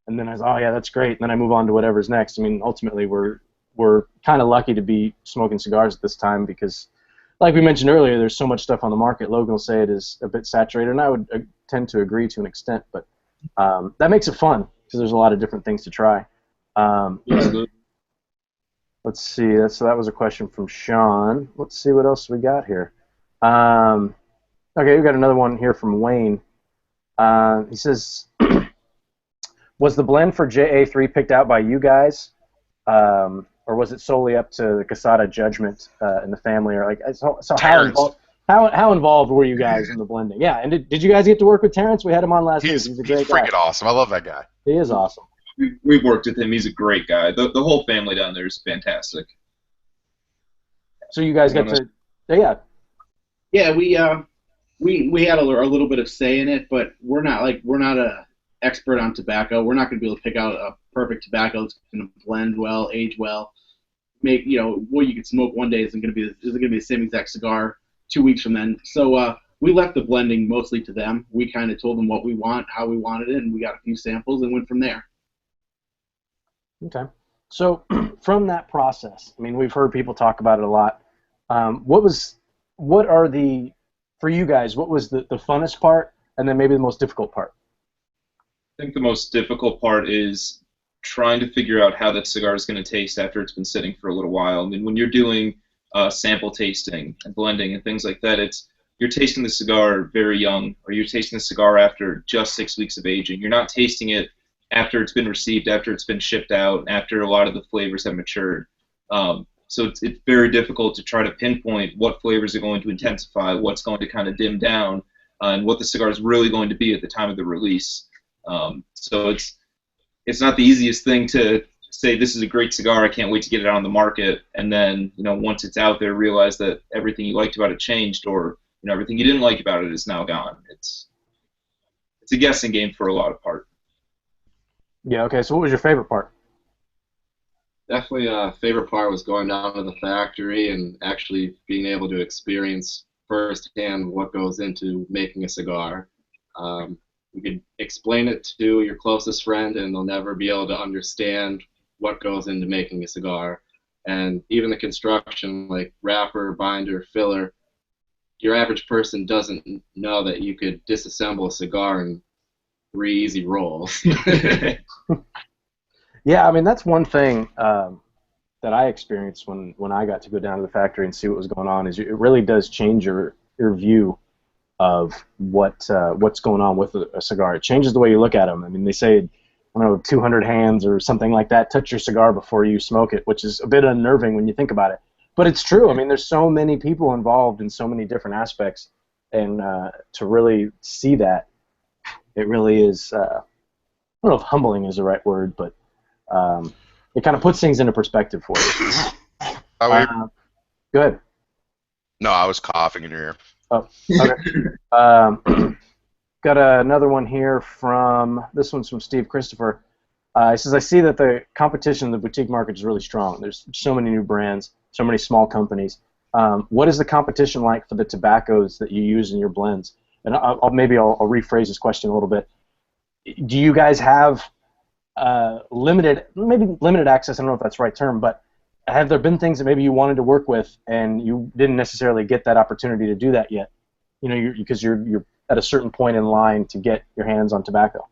S1: and then oh yeah, that's great, and then I move on to whatever's next. I mean, ultimately we're kind of lucky to be smoking cigars at this time because, like we mentioned earlier, there's so much stuff on the market. Logan will say it is a bit saturated, and I would tend to agree to an extent, but that makes it fun because there's a lot of different things to try. Let's see. That was a question from Sean. Let's see what else we got here. Okay, we got another one here from Wayne. He says, was the blend for JA3 picked out by you guys, or was it solely up to the Casada judgment in the family? Or how involved were you guys in the blending? Yeah, and did you guys get to work with Terrence? We had him on last week. He's a great guy.
S2: Freaking awesome. I love that guy.
S1: He is awesome.
S4: We've worked with him. He's a great guy. The whole family down there is fantastic.
S1: So you guys got to, yeah.
S3: Yeah, we had a little bit of say in it, but we're not a expert on tobacco. We're not going to be able to pick out a perfect tobacco that's going to blend well, age well, make what you could smoke one day isn't going to be the same exact cigar 2 weeks from then. So we left the blending mostly to them. We kind of told them what we want, how we wanted it, and we got a few samples and went from there.
S1: Okay. So from that process, I mean, we've heard people talk about it a lot. For you guys, what was the funnest part, and then maybe the most difficult part?
S4: I think the most difficult part is trying to figure out how that cigar is going to taste after it's been sitting for a little while. I mean, when you're doing sample tasting and blending and things like that, you're tasting the cigar very young, or you're tasting the cigar after just 6 weeks of aging. You're not tasting it after it's been received, after it's been shipped out, after a lot of the flavors have matured. So it's very difficult to try to pinpoint what flavors are going to intensify, what's going to kind of dim down, and what the cigar is really going to be at the time of the release. So it's not the easiest thing to say this is a great cigar, I can't wait to get it on the market, and then once it's out there, realize that everything you liked about it changed, or everything you didn't like about it is now gone. It's a guessing game for a lot of part.
S1: Yeah, okay, so what was your favorite part?
S5: Definitely, favorite part was going down to the factory and actually being able to experience firsthand what goes into making a cigar. You could explain it to your closest friend, and they'll never be able to understand what goes into making a cigar. And even the construction, like wrapper, binder, filler, your average person doesn't know that you could disassemble a cigar in 3 easy rolls.
S1: Yeah, I mean that's one thing that I experienced when I got to go down to the factory and see what was going on. Is it really does change your view of what's going on with a cigar. It changes the way you look at them. I mean, they say, I don't know, 200 hands or something like that touch your cigar before you smoke it, which is a bit unnerving when you think about it. But it's true. I mean, there's so many people involved in so many different aspects, and to really see that, it really is. I don't know if humbling is the right word, but it kind of puts things into perspective for you. Go ahead.
S2: No, I was coughing in your ear.
S1: Oh, okay. Got another one here from, this one's from Steve Christopher. He says, I see that the competition in the boutique market is really strong. There's so many new brands, so many small companies. What is the competition like for the tobaccos that you use in your blends? And maybe I'll rephrase this question a little bit. Do you guys have limited access? I don't know if that's the right term, but have there been things that maybe you wanted to work with and you didn't necessarily get that opportunity to do that yet? You know, because you're at a certain point in line to get your hands on tobacco.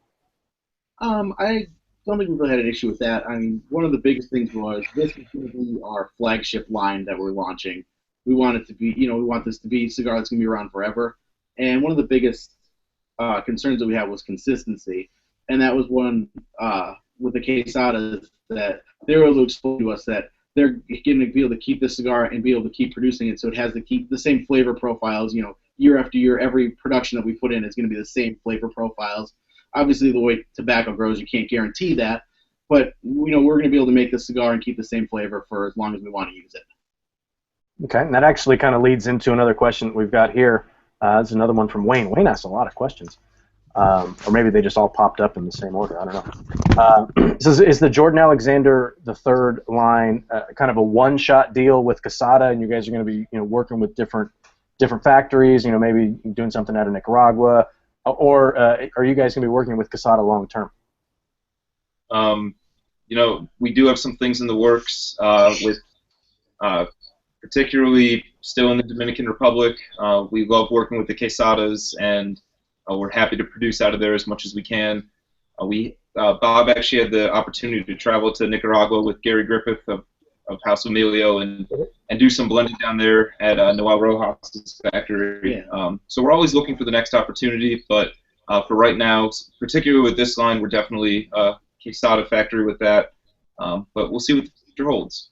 S3: I don't think we really had an issue with that. I mean, one of the biggest things was this is going to be our flagship line that we're launching. We want it to be, we want this to be a cigar that's going to be around forever. And one of the biggest concerns that we had was consistency, and that was one with the quesadas that they were able to explain to us that they're going to be able to keep the cigar and be able to keep producing it, so it has to keep the same flavor profiles. Year after year, every production that we put in is going to be the same flavor profiles. Obviously, the way tobacco grows, you can't guarantee that, but we're going to be able to make the cigar and keep the same flavor for as long as we want to use it.
S1: Okay, and that actually kind of leads into another question that we've got here. This is another one from Wayne. Wayne asked a lot of questions. Or maybe they just all popped up in the same order. I don't know. So is the Jordan Alexander III line kind of a one-shot deal with Quesada, and you guys are going to be working with different factories? Maybe doing something out of Nicaragua, or are you guys going to be working with Quesada long term?
S4: We do have some things in the works with particularly still in the Dominican Republic. We love working with the Quesadas, and we're happy to produce out of there as much as we can. Bob actually had the opportunity to travel to Nicaragua with Gary Griffith of House Emilio and do some blending down there at Noel Rojas' factory.
S3: Yeah.
S4: So we're always looking for the next opportunity, but for right now, particularly with this line, we're definitely Quesada factory with that. But we'll see what the future holds.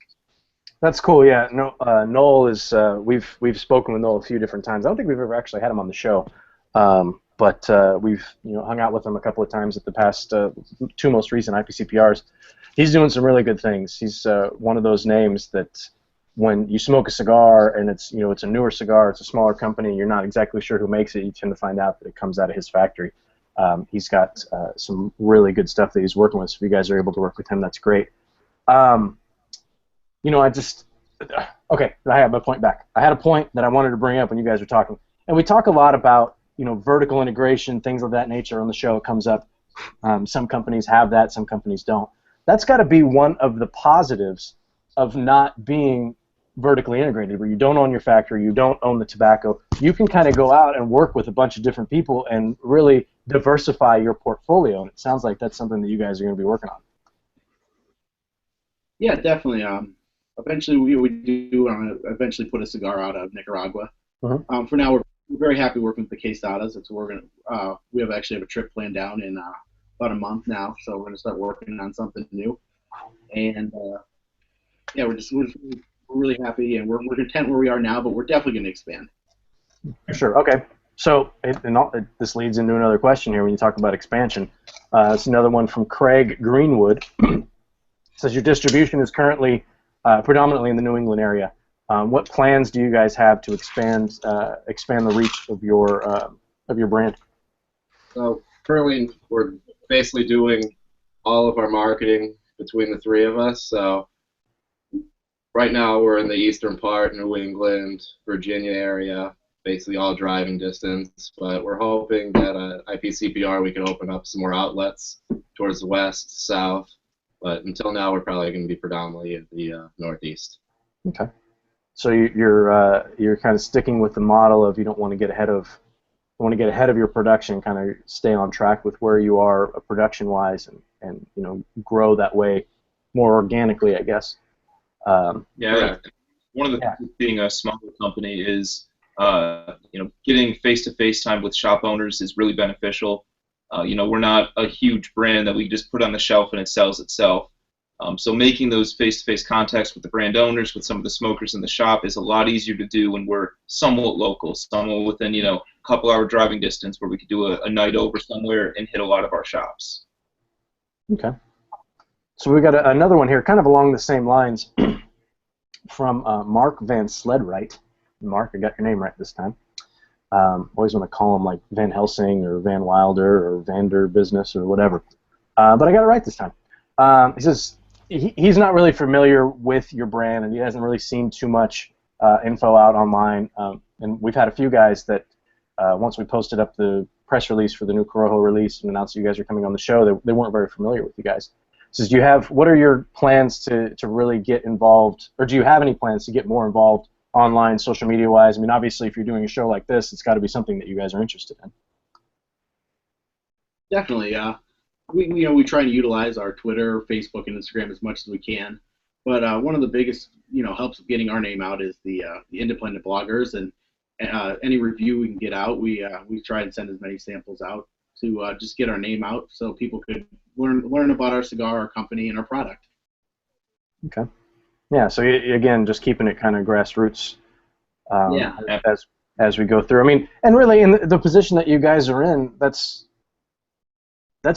S1: That's cool. Yeah. No, Noel is. We've spoken with Noel a few different times. I don't think we've ever actually had him on the show. But we've hung out with him a couple of times at the past two most recent IPCPRs. He's doing some really good things. He's one of those names that when you smoke a cigar and it's it's a newer cigar, it's a smaller company, you're not exactly sure who makes it. You tend to find out that it comes out of his factory. He's got some really good stuff that he's working with. So if you guys are able to work with him, that's great. Okay, I have my point back. I had a point that I wanted to bring up when you guys were talking, and we talk a lot about vertical integration, things of that nature on the show. It comes up. Some companies have that, some companies don't. That's got to be one of the positives of not being vertically integrated, where you don't own your factory, you don't own the tobacco. You can kind of go out and work with a bunch of different people and really diversify your portfolio, and it sounds like that's something that you guys are going to be working on.
S3: Yeah, definitely. Eventually, we do eventually put a cigar out of Nicaragua.
S1: Mm-hmm.
S3: For now, we're very happy working with the Quesadas. We actually have a trip planned down in about a month now, so we're gonna start working on something new. And yeah, we're really happy, and we're content where we are now, but we're definitely gonna expand.
S1: Sure. Okay. So this leads into another question here when you talk about expansion. It's another one from Craig Greenwood. It says your distribution is currently predominantly in the New England area. What plans do you guys have to expand the reach of your brand?
S5: So currently, we're basically doing all of our marketing between the three of us. So right now we're in the eastern part, New England, Virginia area, basically all driving distance. But we're hoping that IPCPR we could open up some more outlets towards the west, south. But until now, we're probably going to be predominantly in the northeast.
S1: Okay. So you're kind of sticking with the model of you don't want to get ahead of your production, kind of stay on track with where you are production wise, and grow that way more organically, I guess.
S4: Yeah, one of the things with being a smaller company is getting face-to-face time with shop owners is really beneficial. We're not a huge brand that we just put on the shelf and it sells itself. So making those face-to-face contacts with the brand owners, with some of the smokers in the shop, is a lot easier to do when we're somewhat local, somewhat within a couple-hour driving distance, where we could do a night over somewhere and hit a lot of our shops.
S1: Okay. So we got another one here, kind of along the same lines, from Mark Van Sledwright. Mark, I got your name right this time. Always want to call him like Van Helsing or Van Wilder or Vander Business or whatever. But I got it right this time. He says he's not really familiar with your brand, and he hasn't really seen too much info out online. And we've had a few guys that once we posted up the press release for the new Corojo release and announced that you guys are coming on the show, they weren't very familiar with you guys. Says, what are your plans to really get involved, or do you have any plans to get more involved online, social media wise? I mean, obviously, if you're doing a show like this, it's got to be something that you guys are interested in.
S3: Definitely, we try to utilize our Twitter, Facebook, and Instagram as much as we can. But one of the biggest helps of getting our name out is the independent bloggers, and any review we can get out, we try and send as many samples out to just get our name out so people could learn about our cigar, our company, and our product.
S1: Okay. Yeah. So again, just keeping it kind of grassroots. As we go through. I mean, and really in the position that you guys are in, that's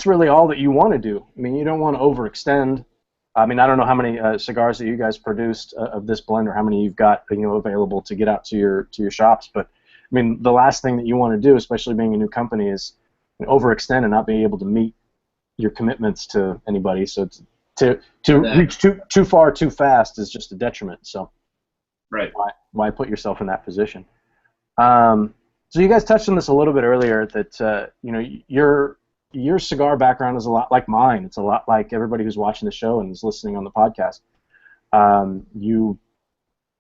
S1: really all that you want to do. I mean, you don't want to overextend. I mean, I don't know how many cigars that you guys produced of this blend, or how many you've got available to get out to your shops. But I mean, the last thing that you want to do, especially being a new company, is overextend and not be able to meet your commitments to anybody. So to reach too far too fast is just a detriment. So
S4: right.
S1: Why put yourself in that position? So you guys touched on this a little bit earlier, that your cigar background is a lot like mine. It's a lot like everybody who's watching the show and is listening on the podcast. You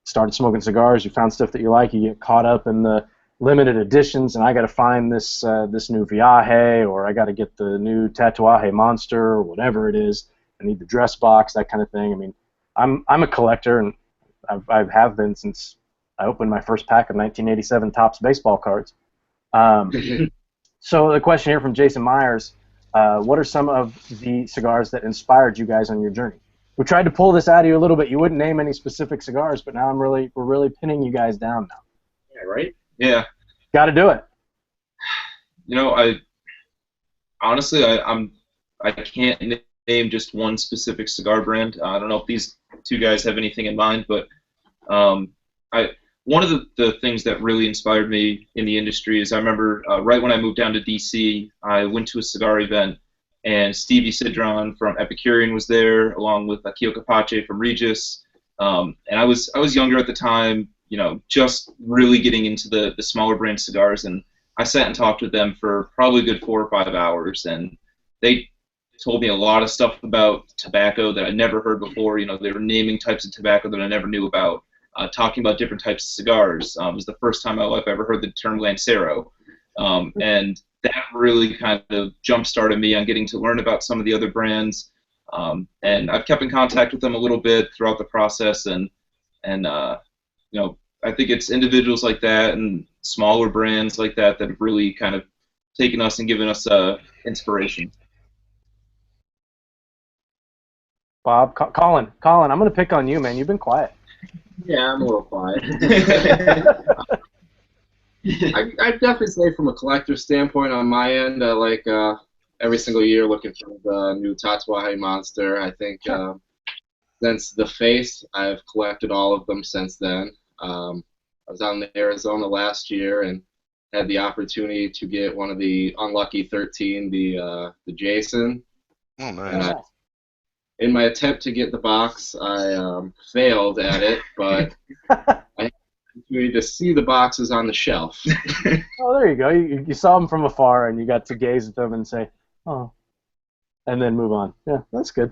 S1: started smoking cigars. You found stuff that you like. You get caught up in the limited editions, and I got to find this new Viaje, or I got to get the new Tatuaje Monster, or whatever it is. I need the dress box, that kind of thing. I mean, I'm a collector, and I have been since I opened my first pack of 1987 Topps baseball cards. So the question here from Jason Myers, what are some of the cigars that inspired you guys on your journey? We tried to pull this out of you a little bit. You wouldn't name any specific cigars, but now we're really pinning you guys down now.
S3: Yeah, right?
S4: Yeah.
S1: Got to do it.
S4: I can't name just one specific cigar brand. I don't know if these two guys have anything in mind, but one of the things that really inspired me in the industry is I remember right when I moved down to D.C., I went to a cigar event, and Stevie Cedron from Epicurean was there, along with Akio Capace from Regis, and I was younger at the time, just really getting into the smaller brand cigars, and I sat and talked with them for probably a good 4 or 5 hours, and they told me a lot of stuff about tobacco that I never heard before. They were naming types of tobacco that I never knew about, talking about different types of cigars. It was the first time in my life I ever heard the term Lancero, and that really kind of jump-started me on getting to learn about some of the other brands, and I've kept in contact with them a little bit throughout the process, and I think it's individuals like that and smaller brands like that that have really kind of taken us and given us inspiration.
S1: Bob, Colin, I'm going to pick on you, man. You've been quiet.
S5: Yeah, I'm a little quiet. I'd definitely say from a collector's standpoint on my end, I like every single year looking for the new Tatuaje Monster. I think since the Face, I've collected all of them since then. I was out in Arizona last year and had the opportunity to get one of the Unlucky 13, the Jason.
S2: Oh, nice.
S5: in my attempt to get the box, I failed at it, but I had to see the boxes on the shelf.
S1: Oh, there you go. You saw them from afar, and you got to gaze at them and say, "Oh," and then move on. Yeah, that's good.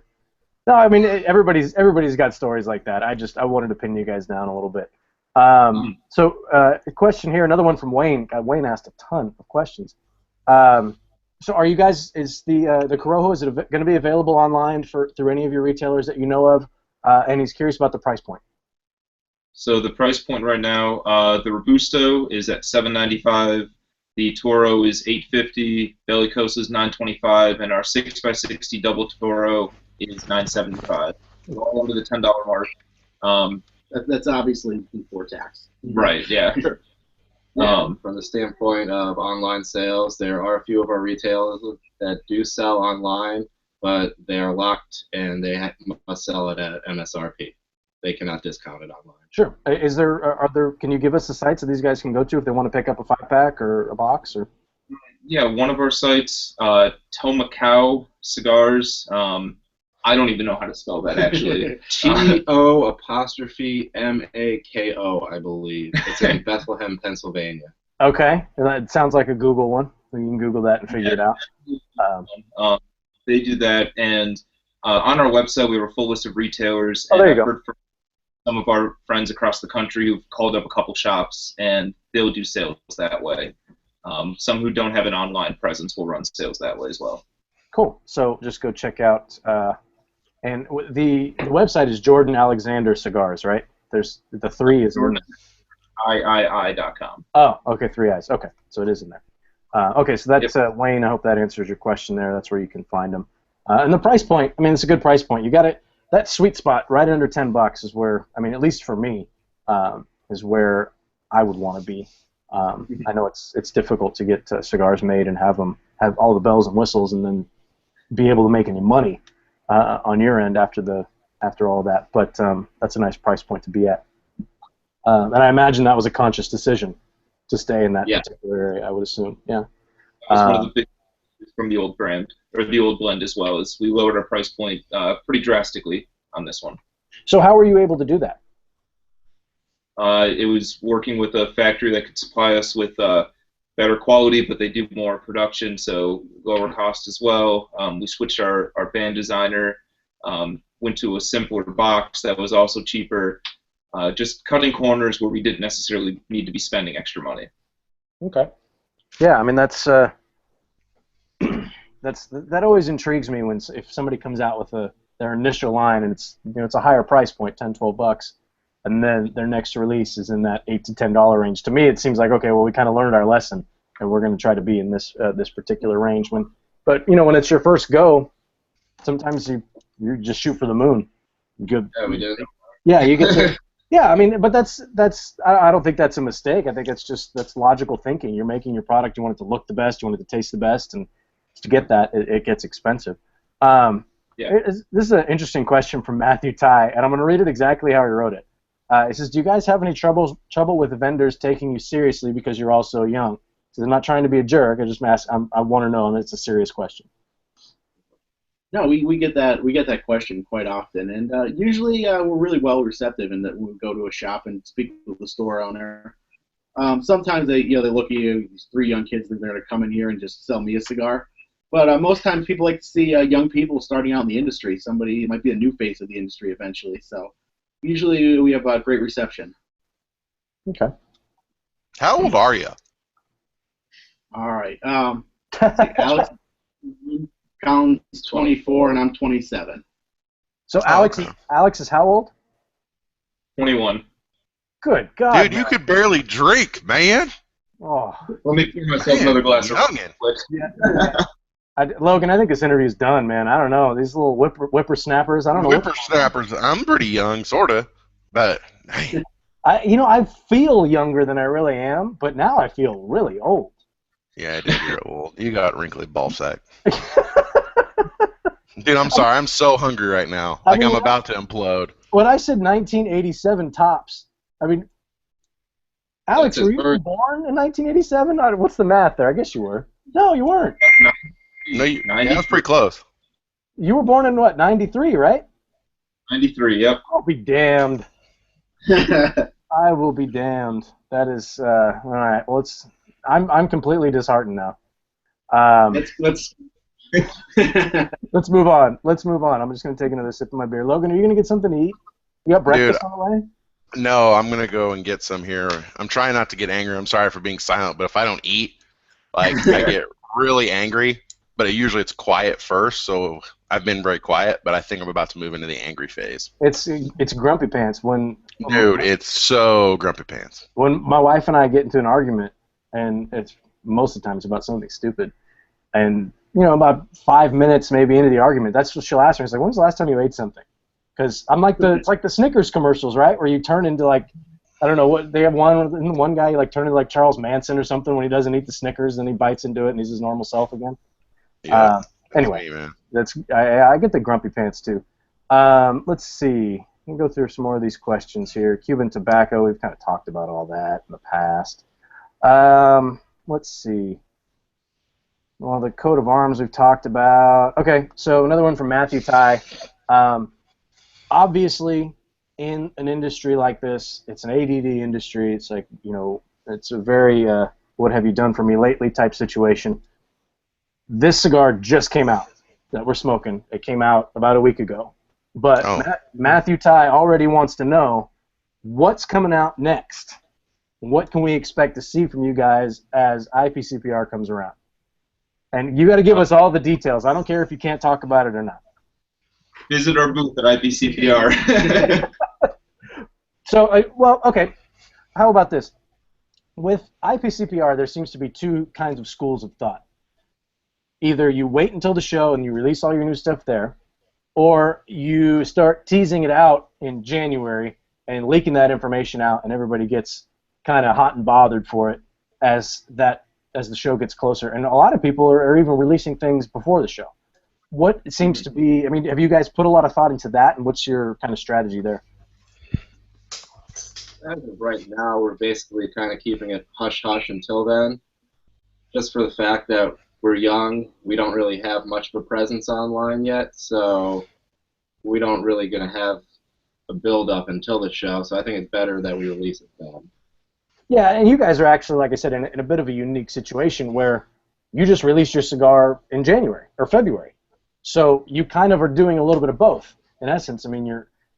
S1: No, I mean everybody's got stories like that. I wanted to pin you guys down a little bit. So a question here, another one from Wayne. Wayne asked a ton of questions. So are you guys, is the Corojo, is it going to be available online through any of your retailers that you know of? And he's curious about the price point.
S4: So the price point right now, the Robusto is at $7.95, the Toro is $8.50, Bellicosa is $9.25, and our 6x60 Double Toro is $9.75. We're all under the $10 mark.
S3: That's obviously before tax.
S4: Right, yeah.
S5: From the standpoint of online sales, there are a few of our retailers that do sell online, but they are locked and they must sell it at MSRP. They cannot discount it online.
S1: Sure. Can you give us the sites that these guys can go to if they want to pick up a 5-pack or a box? Or?
S4: Yeah, one of our sites, Tomacao Cigars. I don't even know how to spell that, actually.
S5: TO'Mako, I believe. It's in Bethlehem, Pennsylvania.
S1: Okay. It sounds like a Google one. You can Google that and figure it out.
S4: They do that, and on our website we have a full list of retailers.
S1: Oh, there you
S4: and
S1: go.
S4: I've heard from some of our friends across the country who've called up a couple shops, and they'll do sales that way. Some who don't have an online presence will run sales that way as well. Cool.
S1: So just go check out... And the website is Jordan Alexander Cigars, right? There's the 3 is
S4: Jordan, III.com.
S1: Oh, okay, 3 I's. Okay, so it is in there. Okay, so that's Wayne. I hope that answers your question there. That's where you can find them. And the price point, I mean, it's a good price point. You got it. That sweet spot right under $10 is where, I mean, at least for me, is where I would want to be. I know it's difficult to get cigars made and have all the bells and whistles and then be able to make any money on your end after all that, but that's a nice price point to be at. And I imagine that was a conscious decision to stay in that particular area. I would assume, yeah.
S4: That's one of the big things from the old brand or the old blend as well. Is we lowered our price point pretty drastically on this one.
S1: So how were you able to do that?
S4: It was working with a factory that could supply us with better quality, but they do more production, so lower cost as well. We switched our band designer, went to a simpler box that was also cheaper, just cutting corners where we didn't necessarily need to be spending extra money.
S1: Okay. Yeah, I mean that always intrigues me if somebody comes out with their initial line and it's a higher price point, $10-12, and then their next release is in that $8 to $10 range. To me, it seems like, okay, well, we kind of learned our lesson, and we're going to try to be in this particular range. But when it's your first go, sometimes you just shoot for the moon.
S5: Yeah, we did.
S1: Yeah, you get to. Yeah, I mean, but that's I don't think that's a mistake. I think that's logical thinking. You're making your product. You want it to look the best. You want it to taste the best, and to get that, it gets expensive. This is an interesting question from Matthew Ty, and I'm going to read it exactly how he wrote it. It says, do you guys have any trouble with vendors taking you seriously because you're all so young? So I'm not trying to be a jerk. I just I want to know, and it's a serious question.
S3: No, we get that question quite often, and usually we're really well receptive in that we'll go to a shop and speak with the store owner. Sometimes they look at you, these 3 young kids, they're going to come in here and just sell me a cigar. But most times people like to see young people starting out in the industry. Somebody might be a new face of the industry eventually. So usually we have a great reception.
S1: Okay.
S2: How old are you?
S3: All right. Alex Colin's 24 and I'm 27.
S1: So Alex is how old?
S4: 21.
S1: Good God.
S2: Dude, you could barely drink, man.
S1: Oh.
S4: Let me pour myself another glass of
S1: Logan, I think this interview is done, man. I don't know. These little whippersnappers, I don't know.
S2: Whippersnappers, I'm pretty young, sort of. But, hey.
S1: I feel younger than I really am, but now I feel really old.
S2: Yeah, dude, you're old. You got wrinkly ball sack. Dude, I'm sorry. I'm so hungry right now. I'm about to implode.
S1: When I said 1987 tops, I mean, Alex, were you born in 1987? What's the math there? I guess you were. No, you weren't.
S2: No, that was pretty close.
S1: You were born in what, 93, right?
S4: 93. Yep.
S1: I'll be damned. I will be damned. That is all right. Well, I'm completely disheartened now.
S3: Let's
S1: Let's move on. I'm just gonna take another sip of my beer. Logan, are you gonna get something to eat? You got breakfast on the way?
S2: No, I'm gonna go and get some here. I'm trying not to get angry. I'm sorry for being silent, but if I don't eat, like I get really angry. But usually it's quiet first, so I've been very quiet. But I think I'm about to move into the angry phase.
S1: It's grumpy pants
S2: Dude, it's so grumpy pants.
S1: when my wife and I get into an argument, and it's most of the time it's about something stupid, and about 5 minutes maybe into the argument, that's what she'll ask me. It's like, when's the last time you ate something? Because I'm like it's like the Snickers commercials, right? Where you turn into like, I don't know what they have one guy, you like turn into like Charles Manson or something when he doesn't eat the Snickers, then he bites into it and he's his normal self again.
S2: Yeah.
S1: Anyway,
S2: Me, man.
S1: I get the grumpy pants too. Let's see. We'll go through some more of these questions here. Cuban tobacco, we've kind of talked about all that in the past. Let's see. Well, the coat of arms we've talked about. Okay, so another one from Matthew Ty. Obviously, in an industry like this, it's an ADD industry. It's like, it's a very what have you done for me lately type situation. This cigar just came out that we're smoking. It came out about a week ago. But Matthew Ty already wants to know what's coming out next. What can we expect to see from you guys as IPCPR comes around? And you got to give us all the details. I don't care if you can't talk about it or not.
S4: Visit our booth at IPCPR.
S1: So, well, okay. How about this? With IPCPR, there seems to be two kinds of schools of thought. Either you wait until the show and you release all your new stuff there, or you start teasing it out in January and leaking that information out, and everybody gets kind of hot and bothered for it as the show gets closer. And a lot of people are even releasing things before the show. What it seems to be, I mean, have you guys put a lot of thought into that, and what's your kind of strategy there?
S5: As of right now, we're basically kind of keeping it hush-hush until then, just for the fact that we're young. We don't really have much of a presence online yet, so we don't really going to have a build-up until the show, so I think it's better that we release it then.
S1: Yeah, and you guys are actually, like I said, in a bit of a unique situation where you just released your cigar in January or February. So you kind of are doing a little bit of both, in essence. I mean,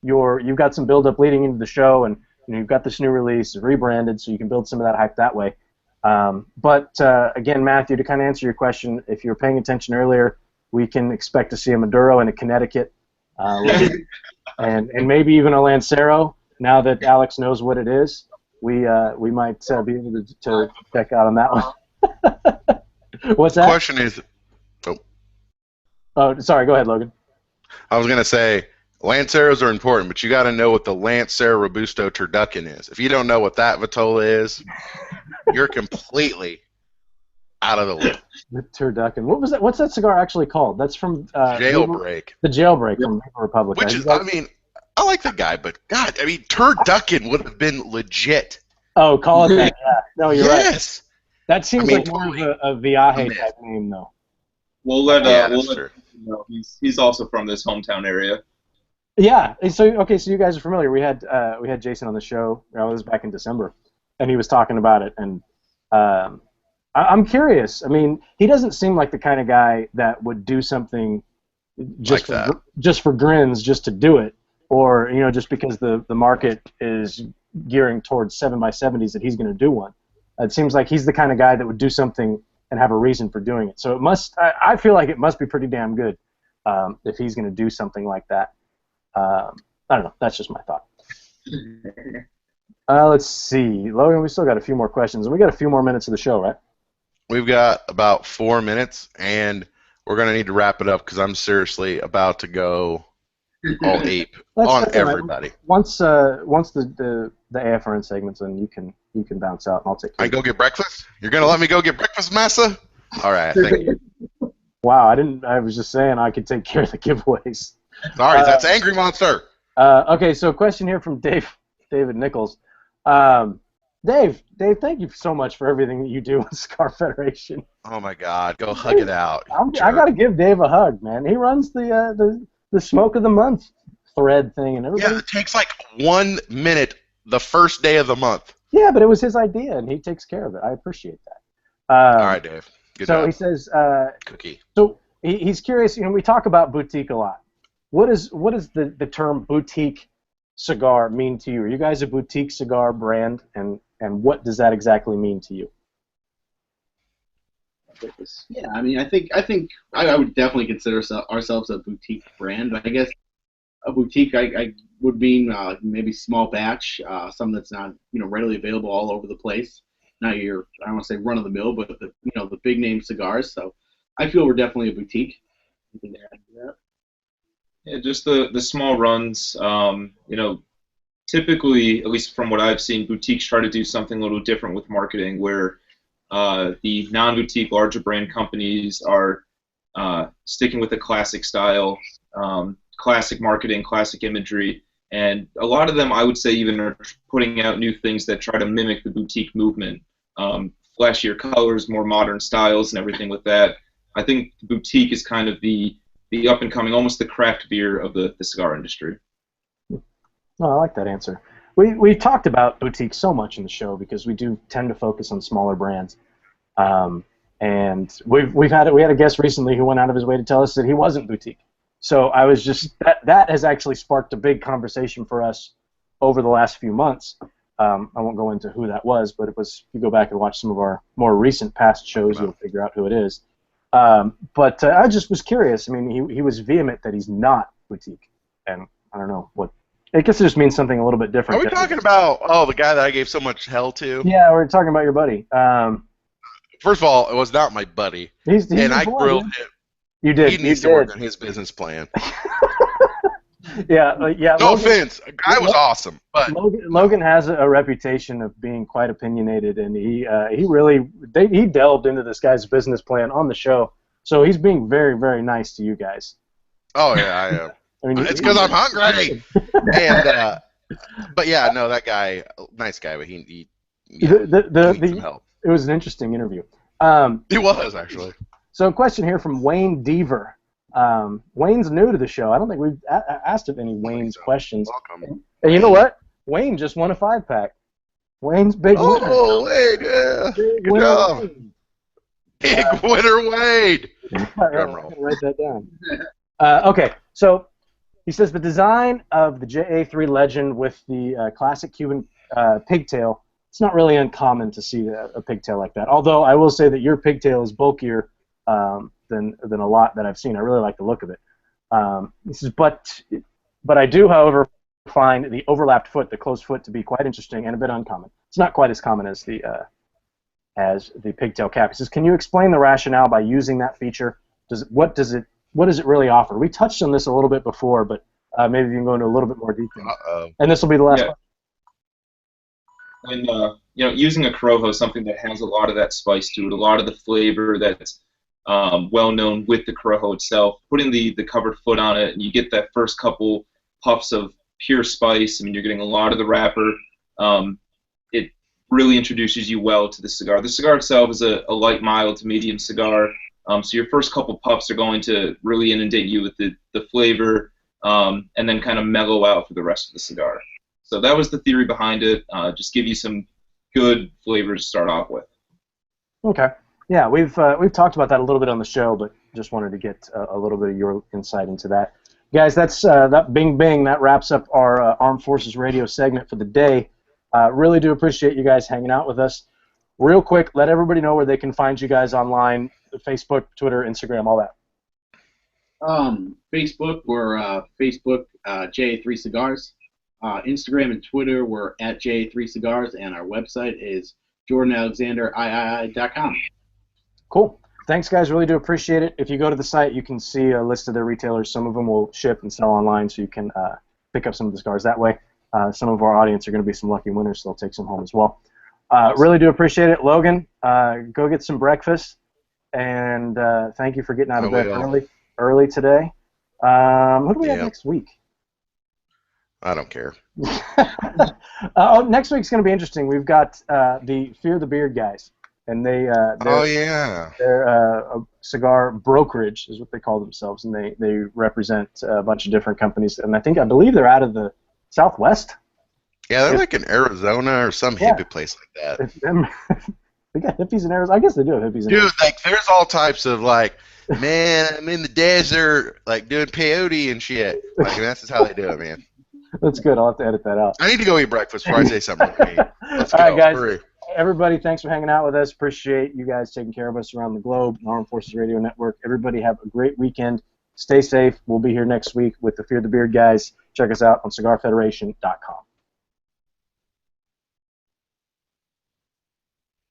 S1: you've got some build-up leading into the show, and you've got this new release, rebranded, so you can build some of that hype that way. But again, Matthew, to kind of answer your question, if you were paying attention earlier, we can expect to see a Maduro and a Connecticut, and maybe even a Lancero. Now that Alex knows what it is, we might be able to check out on that one. What's that?
S2: The question is,
S1: Oh, sorry. Go ahead, Logan.
S2: I was gonna say Lanceros are important, but you got to know what the Lancero Robusto Turducken is. If you don't know what that Vitola is, you're completely out of the loop.
S1: The Turducken. What was that? What's that cigar actually called? That's from
S2: Jailbreak.
S1: The Jailbreak from Maple Republic.
S2: Which is, I mean, I like the guy, but God, I mean, Turducken would have been legit.
S1: Oh, call it that. Yeah. No, you're right.
S2: Yes.
S1: That seems like more of a Viaje type name, though.
S4: We'll let
S2: that's
S4: him
S2: true.
S4: know. He's also from this hometown area.
S1: Yeah. So you guys are familiar. We had Jason on the show. It was back in December, and he was talking about it. And I'm curious. I mean, he doesn't seem like the kind of guy that would do something just for grins, just to do it, or just because the market is gearing towards 7x70s that he's going to do one. It seems like he's the kind of guy that would do something and have a reason for doing it. So it must. I feel like it must be pretty damn good if he's going to do something like that. I don't know. That's just my thought. Let's see. Logan, we still got a few more questions, and we got a few more minutes of the show, right?
S2: We've got about 4 minutes, and we're going to need to wrap it up because I'm seriously about to go all ape on everybody.
S1: Right. Once the AFRN segment's in, you can bounce out, and I'll take care.
S2: I go get breakfast? You're going to let me go get breakfast, Massa? All right, thank you.
S1: Wow, I was just saying I could take care of the giveaways.
S2: Sorry, that's Angry Monster.
S1: Okay, so a question here from David Nichols. Dave, thank you so much for everything that you do with Cigar Federation.
S2: Oh my God, go hug it out.
S1: I got to give Dave a hug, man. He runs the Smoke of the Month thread thing, and everybody.
S2: Yeah, it takes like 1 minute the first day of the month.
S1: Yeah, but it was his idea, and he takes care of it. I appreciate that.
S2: All right, Dave. Good
S1: so
S2: job.
S1: he says,
S2: Cookie.
S1: So he's curious. You know, we talk about boutique a lot. What does the term boutique cigar mean to you? Are you guys a boutique cigar brand, and what does that exactly mean to you?
S3: Yeah, I mean, I think I would definitely consider ourselves a boutique brand. I guess a boutique I would mean maybe small batch, something that's not readily available all over the place. Not your, I don't want to say run of the mill, but the big name cigars. So I feel we're definitely a boutique. Anything to add to that?
S4: Yeah, just the small runs. Typically, at least from what I've seen, boutiques try to do something a little different with marketing, where the non-boutique larger brand companies are sticking with the classic style, classic marketing, classic imagery, and a lot of them, I would say, even are putting out new things that try to mimic the boutique movement. Flashier colors, more modern styles, and everything with that. I think the boutique is kind of the up-and-coming, almost the craft beer of the cigar industry.
S1: Oh, I like that answer. We've talked about boutique so much in the show because we do tend to focus on smaller brands. And we had a guest recently who went out of his way to tell us that he wasn't boutique. So I was just that has actually sparked a big conversation for us over the last few months. I won't go into who that was, but it was. If you go back and watch some of our more recent past shows, you'll figure out who it is. But I just was curious. I mean, he was vehement that he's not boutique, and I don't know what. I guess it just means something a little bit different.
S2: Are we talking about the guy that I gave so much hell to?
S1: Yeah, we're talking about your buddy.
S2: First of all, it was not my buddy,
S1: he's
S2: and I grilled him.
S1: You did.
S2: He needs to work on his business plan.
S1: Yeah.
S2: No offense, the guy was awesome, but
S1: Logan has a reputation of being quite opinionated, and he delved into this guy's business plan on the show. So he's being very, very nice to you guys.
S2: Oh yeah, I am.
S1: I mean,
S2: it's because I'm hungry. And but yeah, no, that guy, nice guy, but he needs some help.
S1: It was an interesting interview.
S2: It was actually.
S1: So a question here from Wayne Deaver. Wayne's new to the show. I don't think we've asked him any Wayne's questions.
S2: Welcome.
S1: And you know what? Wayne just won a 5-pack. Wayne's big winner.
S2: Oh, Wade, yeah. Good job. Big winner, Wade. Drum roll.
S1: Write that down. Okay, so he says the design of the JA3 Legend with the classic Cuban pigtail, it's not really uncommon to see a pigtail like that. Although I will say that your pigtail is bulkier than a lot that I've seen. I really like the look of it. He says, but I do, however, find the overlapped foot, the closed foot, to be quite interesting and a bit uncommon. It's not quite as common as the pigtail cap. He says, can you explain the rationale by using that feature? What does it really offer? We touched on this a little bit before, but maybe you can go into a little bit more detail. And this will be the last one.
S4: And using a Corojo, something that has a lot of that spice to it, a lot of the flavor that's well known with the Corojo itself. Putting the covered foot on it, and you get that first couple puffs of pure spice. I mean, you're getting a lot of the wrapper. It really introduces you well to the cigar. The cigar itself is a light, mild to medium cigar. So your first couple puffs are going to really inundate you with the flavor, and then kind of mellow out for the rest of the cigar. So that was the theory behind it. Just give you some good flavors to start off with.
S1: Okay. Yeah, we've talked about that a little bit on the show, but just wanted to get a little bit of your insight into that. Guys, that's that bing bing. That wraps up our Armed Forces Radio segment for the day. Really do appreciate you guys hanging out with us. Real quick, let everybody know where they can find you guys online: Facebook, Twitter, Instagram, all that.
S3: Facebook, we're Facebook JA3 Cigars. Instagram and Twitter, we're at JA3 Cigars, and our website is jordanalexanderiii.com.
S1: Cool. Thanks, guys. Really do appreciate it. If you go to the site, you can see a list of their retailers. Some of them will ship and sell online, so you can pick up some of the cigars that way. Some of our audience are going to be some lucky winners, so they'll take some home as well. Really do appreciate it. Logan, go get some breakfast, and thank you for getting out of bed early today. Who do we have next week?
S2: I don't care.
S1: Next week's going to be interesting. We've got the Fear the Beard guys, and
S2: Oh yeah.
S1: they're a cigar brokerage is what they call themselves, and they represent a bunch of different companies, and I believe they're out of the Southwest.
S2: Yeah, they're like in Arizona or some hippie place like that.
S1: They got hippies in Arizona. I guess they do have hippies in
S2: Dude,
S1: Arizona.
S2: like there's all types of like, man, I'm in the desert, like doing peyote and shit. Like that's just how they do it, man.
S1: That's good. I'll have to edit that out.
S2: I need to go eat breakfast before I say something. Let's
S1: All
S2: go.
S1: right, guys.
S2: Hurry.
S1: Everybody, thanks for hanging out with us. Appreciate you guys taking care of us around the globe. Armed Forces Radio Network. Everybody have a great weekend. Stay safe. We'll be here next week with the Fear the Beard guys. Check us out on CigarFederation.com.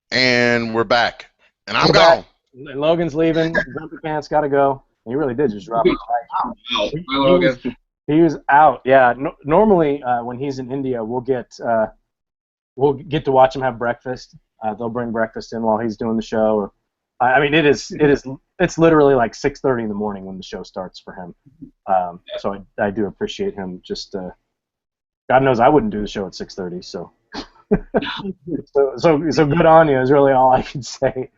S2: And we're back. And I'm
S1: We're
S2: gone.
S1: back. And Logan's leaving. Grumpy Pants got to go. He really did just drop it.
S5: Bye, Logan.
S1: He was out. Yeah. Normally, when he's in India, we'll get to watch him have breakfast. They'll bring breakfast in while he's doing the show. Or, I mean, it's literally like 6:30 in the morning when the show starts for him. So I do appreciate him. Just God knows I wouldn't do the show at 6:30. So. so good on you is really all I can say.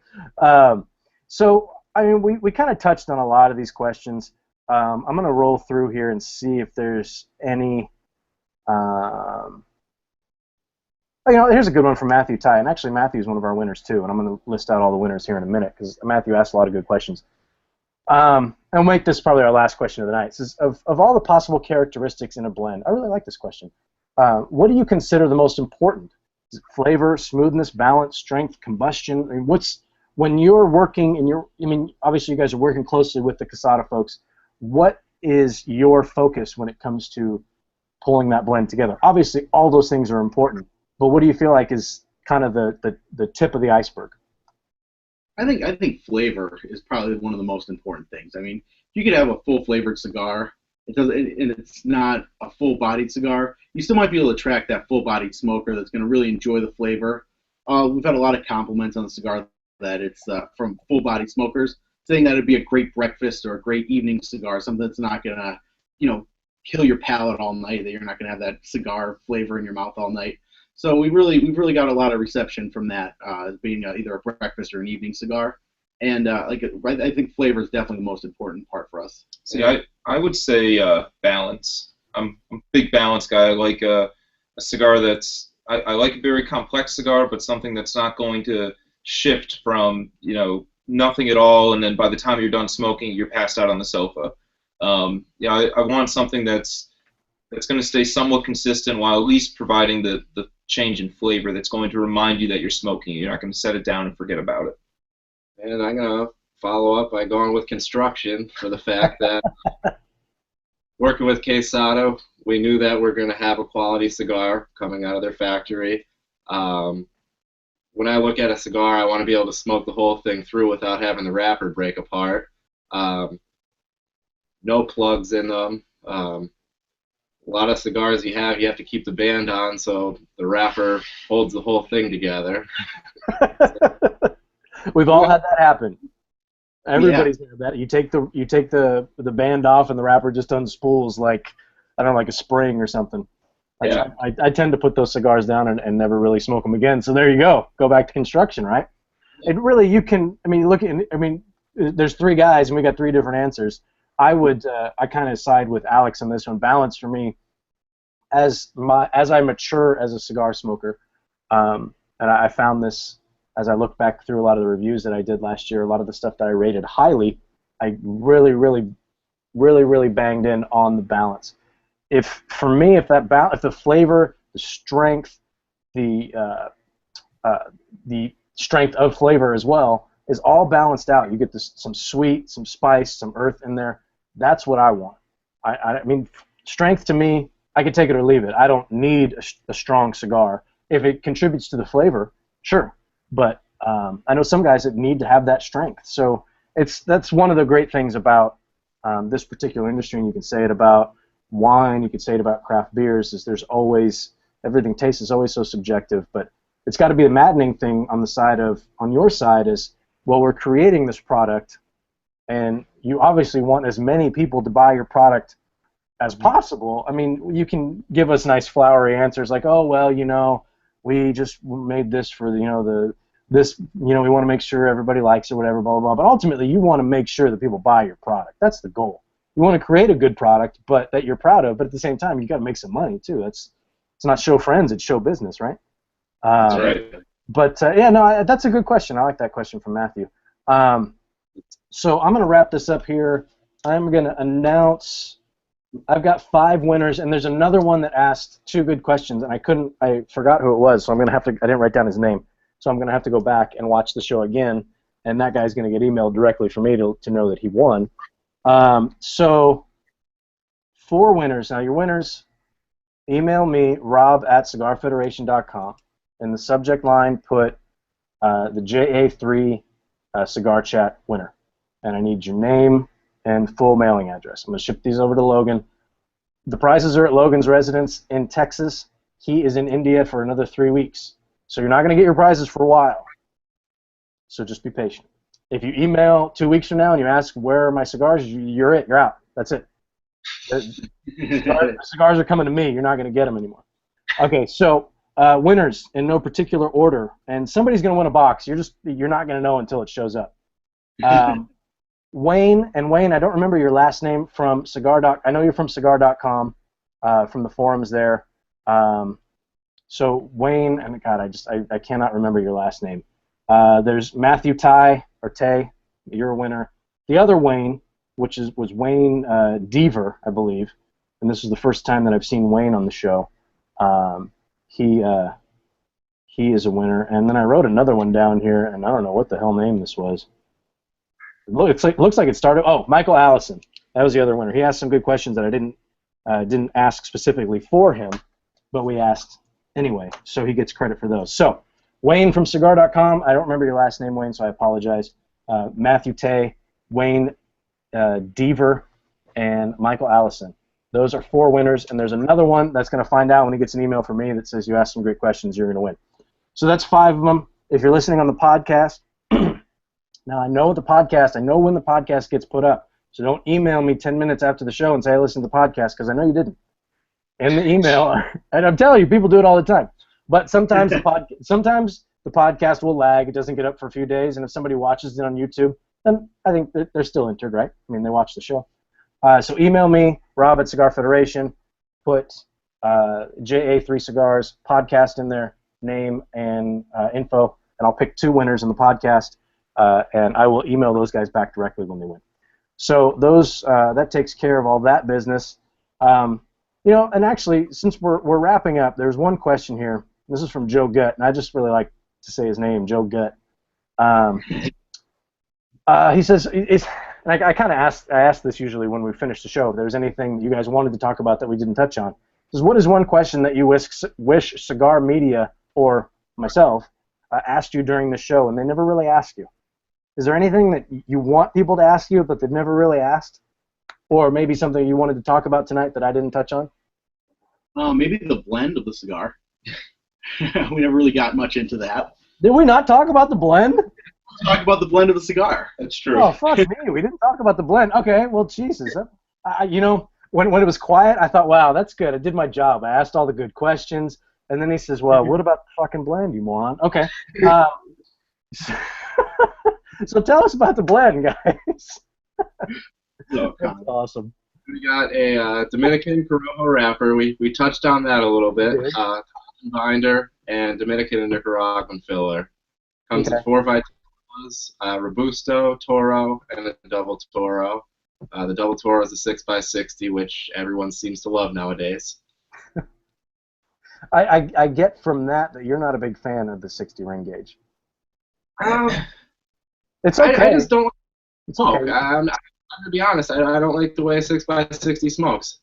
S1: So I mean we kind of touched on a lot of these questions. I'm going to roll through here and see if there's any. Here's a good one from Matthew Ty, and actually Matthew's one of our winners too, and I'm going to list out all the winners here in a minute because Matthew asked a lot of good questions. And we'll make this probably our last question of the night. It says, of all the possible characteristics in a blend, I really like this question. What do you consider the most important? Is it flavor, smoothness, balance, strength, combustion? I mean, when you're working and obviously you guys are working closely with the Casada folks. What is your focus when it comes to pulling that blend together? Obviously, all those things are important, but what do you feel like is kind of the tip of the iceberg?
S3: I think flavor is probably one of the most important things. I mean, you could have a full flavored cigar. And it's not a full-bodied cigar, you still might be able to attract that full-bodied smoker that's going to really enjoy the flavor. We've had a lot of compliments on the cigar that it's from full-bodied smokers, saying that it'd be a great breakfast or a great evening cigar, something that's not going to, kill your palate all night, that you're not going to have that cigar flavor in your mouth all night. So we've really got a lot of reception from that as being either a breakfast or an evening cigar. And I think flavor is definitely the most important part for us.
S4: See, I would say balance. I'm a big balance guy. I like a cigar that's I like a very complex cigar, but something that's not going to shift from nothing at all, and then by the time you're done smoking, you're passed out on the sofa. I want something that's going to stay somewhat consistent while at least providing the change in flavor that's going to remind you that you're smoking. You're not going to set it down and forget about it.
S5: And I'm going to follow up by going with construction for the fact that working with Quesada, we knew that we're going to have a quality cigar coming out of their factory. When I look at a cigar, I want to be able to smoke the whole thing through without having the wrapper break apart. No plugs in them. A lot of cigars you have to keep the band on so the wrapper holds the whole thing together.
S1: We've all had that happen. Everybody's had that. You take the band off and the wrapper just unspools like a spring or something.
S4: Yeah.
S1: I tend to put those cigars down and never really smoke them again. So there you go. Go back to construction, right? It really there's three guys and we got three different answers. I kind of side with Alex on this one. Balance for me, as I mature as a cigar smoker, and I found this as I look back through a lot of the reviews that I did last year, a lot of the stuff that I rated highly, I really banged in on the balance. If the flavor, the strength, the strength of flavor as well is all balanced out, you get some sweet, some spice, some earth in there. That's what I want. I mean, strength to me, I can take it or leave it. I don't need a strong cigar. If it contributes to the flavor, sure. But I know some guys that need to have that strength. So that's one of the great things about this particular industry, and you can say it about wine, you could say it about craft beers, is there's always, everything taste is always so subjective, but it's got to be the maddening thing on your side is, well, we're creating this product, and you obviously want as many people to buy your product as possible. I mean, you can give us nice flowery answers like, oh, well, we just made this for we want to make sure everybody likes it, whatever, blah, blah, blah. But ultimately, you want to make sure that people buy your product. That's the goal. You want to create a good product, but that you're proud of. But at the same time, you got to make some money too. It's not show friends, it's show business, right?
S4: That's right.
S1: But that's a good question. I like that question from Matthew. So I'm going to wrap this up here. I'm going to announce. I've got 5 winners, and there's another one that asked 2 good questions, and I forgot who it was, so I'm going to have to. I didn't write down his name, so I'm going to have to go back and watch the show again, and that guy's going to get emailed directly from me to know that he won. So 4 winners. Now your winners, email me, rob@cigarfederation.com. In the subject line, put the JA3 Cigar Chat winner, and I need your name and full mailing address. I'm going to ship these over to Logan. The prizes are at Logan's residence in Texas. He is in India for another 3 weeks, so you're not going to get your prizes for a while. So just be patient. If you email 2 weeks from now and you ask where are my cigars, you're it. You're out. That's it. The cigars are coming to me. You're not going to get them anymore. Okay, so winners in no particular order, and somebody's going to win a box. You're not going to know until it shows up. Wayne, I don't remember your last name from Cigar. I know you're from Cigar.com, from the forums there. So Wayne, and God, I cannot remember your last name. There's Matthew Tay, you're a winner. The other Wayne, was Wayne Deaver, I believe, and this is the first time that I've seen Wayne on the show. He is a winner, and then I wrote another one down here, and I don't know what the hell name this was. It looks like it started. Oh, Michael Allison. That was the other winner. He asked some good questions that I didn't ask specifically for him, but we asked anyway, so he gets credit for those. So, Wayne from Cigar.com. I don't remember your last name, Wayne, so I apologize. Matthew Tay, Wayne Deaver, and Michael Allison. Those are 4 winners, and there's another one that's going to find out when he gets an email from me that says you asked some great questions, you're going to win. So that's 5 of them. If you're listening on the podcast, now I know when the podcast gets put up, so don't email me 10 minutes after the show and say I listened to the podcast, because I know you didn't. In the email, and I'm telling you, people do it all the time. But sometimes the podcast will lag. It doesn't get up for a few days, and if somebody watches it on YouTube, then I think they're still entered, right? I mean, they watch the show. So email me, Rob@Cigar Federation. Put JA3 Cigars podcast in there, name and info, and I'll pick 2 winners in the podcast, and I will email those guys back directly when they win. So that takes care of all that business. And actually, since we're wrapping up, there's one question here. This is from Joe Gutt, and I just really like to say his name, Joe Gutt. He says, and I kind of ask this usually when we finish the show, if there's anything that you guys wanted to talk about that we didn't touch on. He says, what is one question that you wish cigar media or myself asked you during the show and they never really asked you? Is there anything that you want people to ask you but they've never really asked? Or maybe something you wanted to talk about tonight that I didn't touch on?
S3: Maybe the blend of the cigar. We never really got much into that.
S1: Did we not talk about the blend?
S3: Talk about the blend of the cigar.
S4: That's true.
S1: Oh, fuck me. We didn't talk about the blend. Okay, well, Jesus. When it was quiet, I thought, wow, that's good. I did my job. I asked all the good questions. And then he says, well, what about the fucking blend, you moron? Okay. So tell us about the blend, guys. That's awesome.
S5: We got a Dominican Corojo wrapper. We touched on that a little bit. Binder and Dominican and Nicaraguan filler. Comes in 4 Vitolas, Robusto, Toro, and a Double Toro. The Double Toro is a 6x60, which everyone seems to love nowadays.
S1: I get from that you're not a big fan of the 60 ring gauge. It's okay.
S5: I just don't.
S1: It's okay.
S5: I'm to be honest, I don't like the way 6x60 smokes.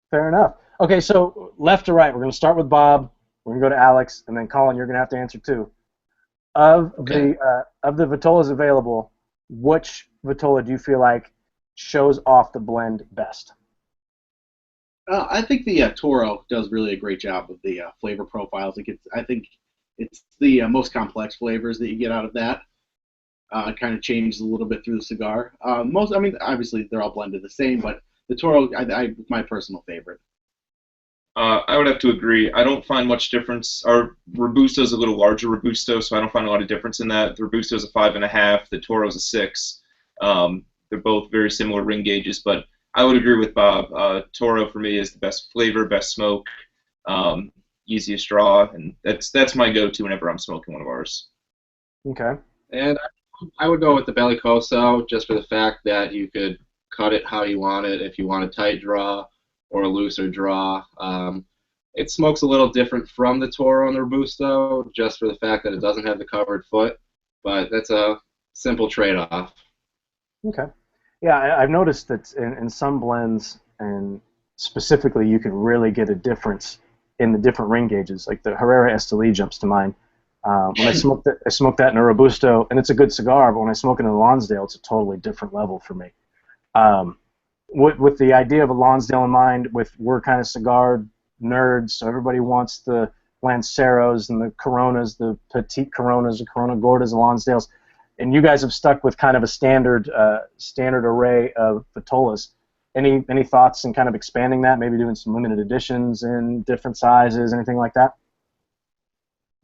S1: Fair enough. Okay, so left to right, we're going to start with Bob. We're going to go to Alex, and then Colin, you're going to have to answer too. Of the Vitolas available, which Vitola do you feel like shows off the blend best?
S3: I think the Toro does really a great job with the flavor profiles. I think it's the most complex flavors that you get out of that. It kind of changes a little bit through the cigar. Obviously they're all blended the same, but the Toro, my personal favorite.
S4: I would have to agree. I don't find much difference. Our Robusto is a little larger Robusto, so I don't find a lot of difference in that. The Robusto is a 5.5. The Toro is a 6. They're both very similar ring gauges, but I would agree with Bob. Toro for me is the best flavor, best smoke, easiest draw, and that's my go-to whenever I'm smoking one of ours.
S1: Okay.
S5: And I would go with the Bellicoso just for the fact that you could cut it how you want it. If you want a tight draw or a looser draw. It smokes a little different from the Toro and the Robusto just for the fact that it doesn't have the covered foot, but that's a simple trade-off.
S1: Okay. Yeah, I've noticed that in some blends, and specifically, you can really get a difference in the different ring gauges. Like the Herrera Esteli jumps to mind. When I smoked that in a Robusto, and it's a good cigar, but when I smoke it in a Lonsdale, it's a totally different level for me. With the idea of a Lonsdale in mind, we're kind of cigar nerds, so everybody wants the Lanceros and the Coronas, the Petite Coronas, the Corona Gordas, the Lonsdales, and you guys have stuck with kind of a standard array of Vitolas. Any thoughts in kind of expanding that, maybe doing some limited editions in different sizes, anything like that?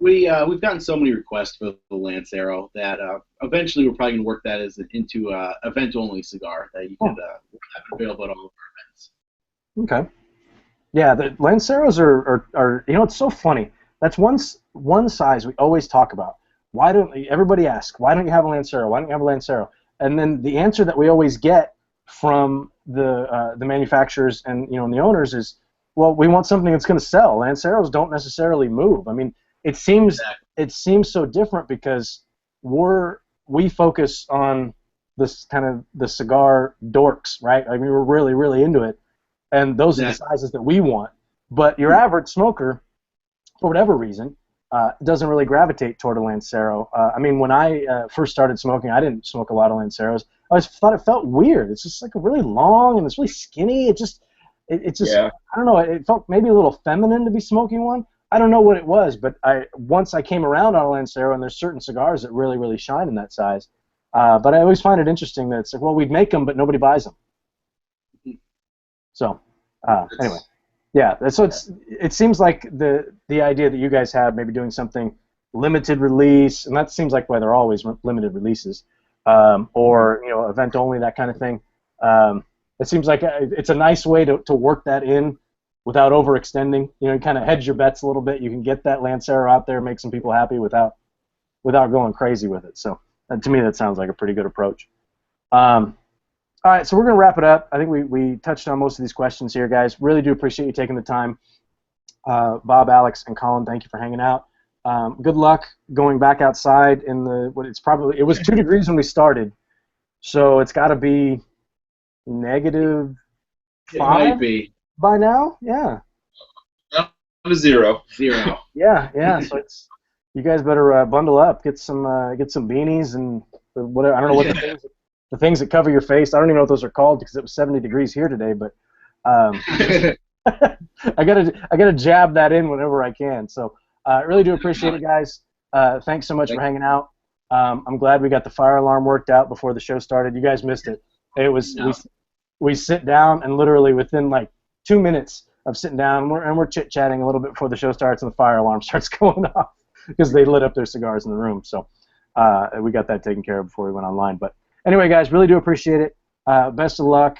S3: We've gotten so many requests for the Lancero that eventually we're probably going to work that into an event-only cigar that you could have available at all of our events.
S1: Okay. Yeah, the Lanceros are it's so funny. That's one size we always talk about. Everybody asks, why don't you have a Lancero? Why don't you have a Lancero? And then the answer that we always get from the manufacturers and and the owners is, well, we want something that's going to sell. Lanceros don't necessarily move. I mean, it seems so different because we focus on this kind of the cigar dorks, right? I mean, we're really, really into it, and those are the sizes that we want. But your average smoker, for whatever reason, doesn't really gravitate toward a Lancero. I mean, when I first started smoking, I didn't smoke a lot of Lanceros. I always thought it felt weird. It's just like really long and it's really skinny. It just I don't know. It felt maybe a little feminine to be smoking one. I don't know what it was, but once I came around on a Lancero, and there's certain cigars that really, really shine in that size. But I always find it interesting that it's like, well, we'd make them, but nobody buys them. So anyway, yeah. So it seems like the idea that you guys have, maybe doing something limited release, and that seems like why they're always limited releases, or event only, that kind of thing. It seems like it's a nice way to work that in without overextending. You kind of hedge your bets a little bit. You can get that Lancero out there, make some people happy without going crazy with it. So to me, that sounds like a pretty good approach. All right, so we're going to wrap it up. I think we touched on most of these questions here, guys. Really do appreciate you taking the time. Bob, Alex, and Colin, thank you for hanging out. Good luck going back outside in it was 2 degrees when we started, so it's got to be -5.
S3: It might be.
S1: By now, yeah.
S4: Down to 0.
S1: Yeah. So you guys better bundle up, get some beanies and whatever. I don't know what the things that cover your face. I don't even know what those are called because it was 70 degrees here today. But I gotta jab that in whenever I can. So I really do appreciate it, guys. Thanks so much for hanging out. I'm glad we got the fire alarm worked out before the show started. You guys missed it. It was we sit down and literally within like 2 minutes of sitting down, and we're chit-chatting a little bit before the show starts and the fire alarm starts going off because they lit up their cigars in the room. So we got that taken care of before we went online. But anyway, guys, really do appreciate it. Best of luck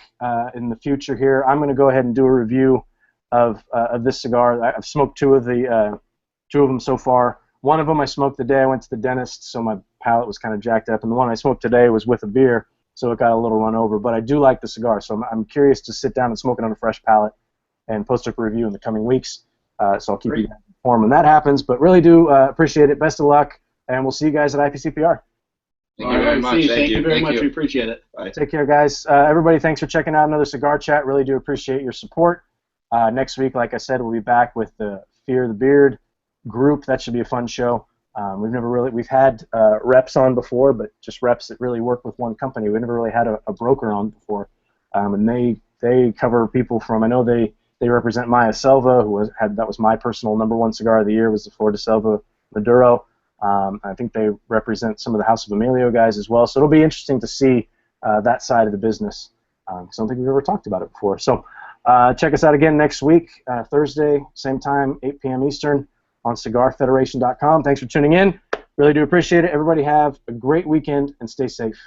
S1: in the future here. I'm going to go ahead and do a review of this cigar. I've smoked two of them so far. One of them I smoked the day I went to the dentist, so my palate was kind of jacked up, and the one I smoked today was with a beer, so it got a little run over. But I do like the cigar, so I'm curious to sit down and smoke it on a fresh palate and post a review in the coming weeks. So I'll keep you informed when that happens. But really do appreciate it. Best of luck, and we'll see you guys at IPCPR.
S5: Thank you very much.
S3: Thank you very much. We appreciate it.
S4: Bye.
S1: Take care, guys. Everybody, thanks for checking out another Cigar Chat. Really do appreciate your support. Next week, like I said, we'll be back with the Fear the Beard group. That should be a fun show. We've had reps on before, but just reps that really work with one company. We never really had a broker on before, and they cover people from. I know they represent Maya Selva, that was my personal #1 cigar of the year, was the Flor de Selva Maduro. I think they represent some of the House of Emilio guys as well. So it'll be interesting to see that side of the business. I don't think we've ever talked about it before. So check us out again next week, Thursday, same time, 8 p.m. Eastern, on CigarFederation.com. Thanks for tuning in. Really do appreciate it. Everybody have a great weekend and stay safe.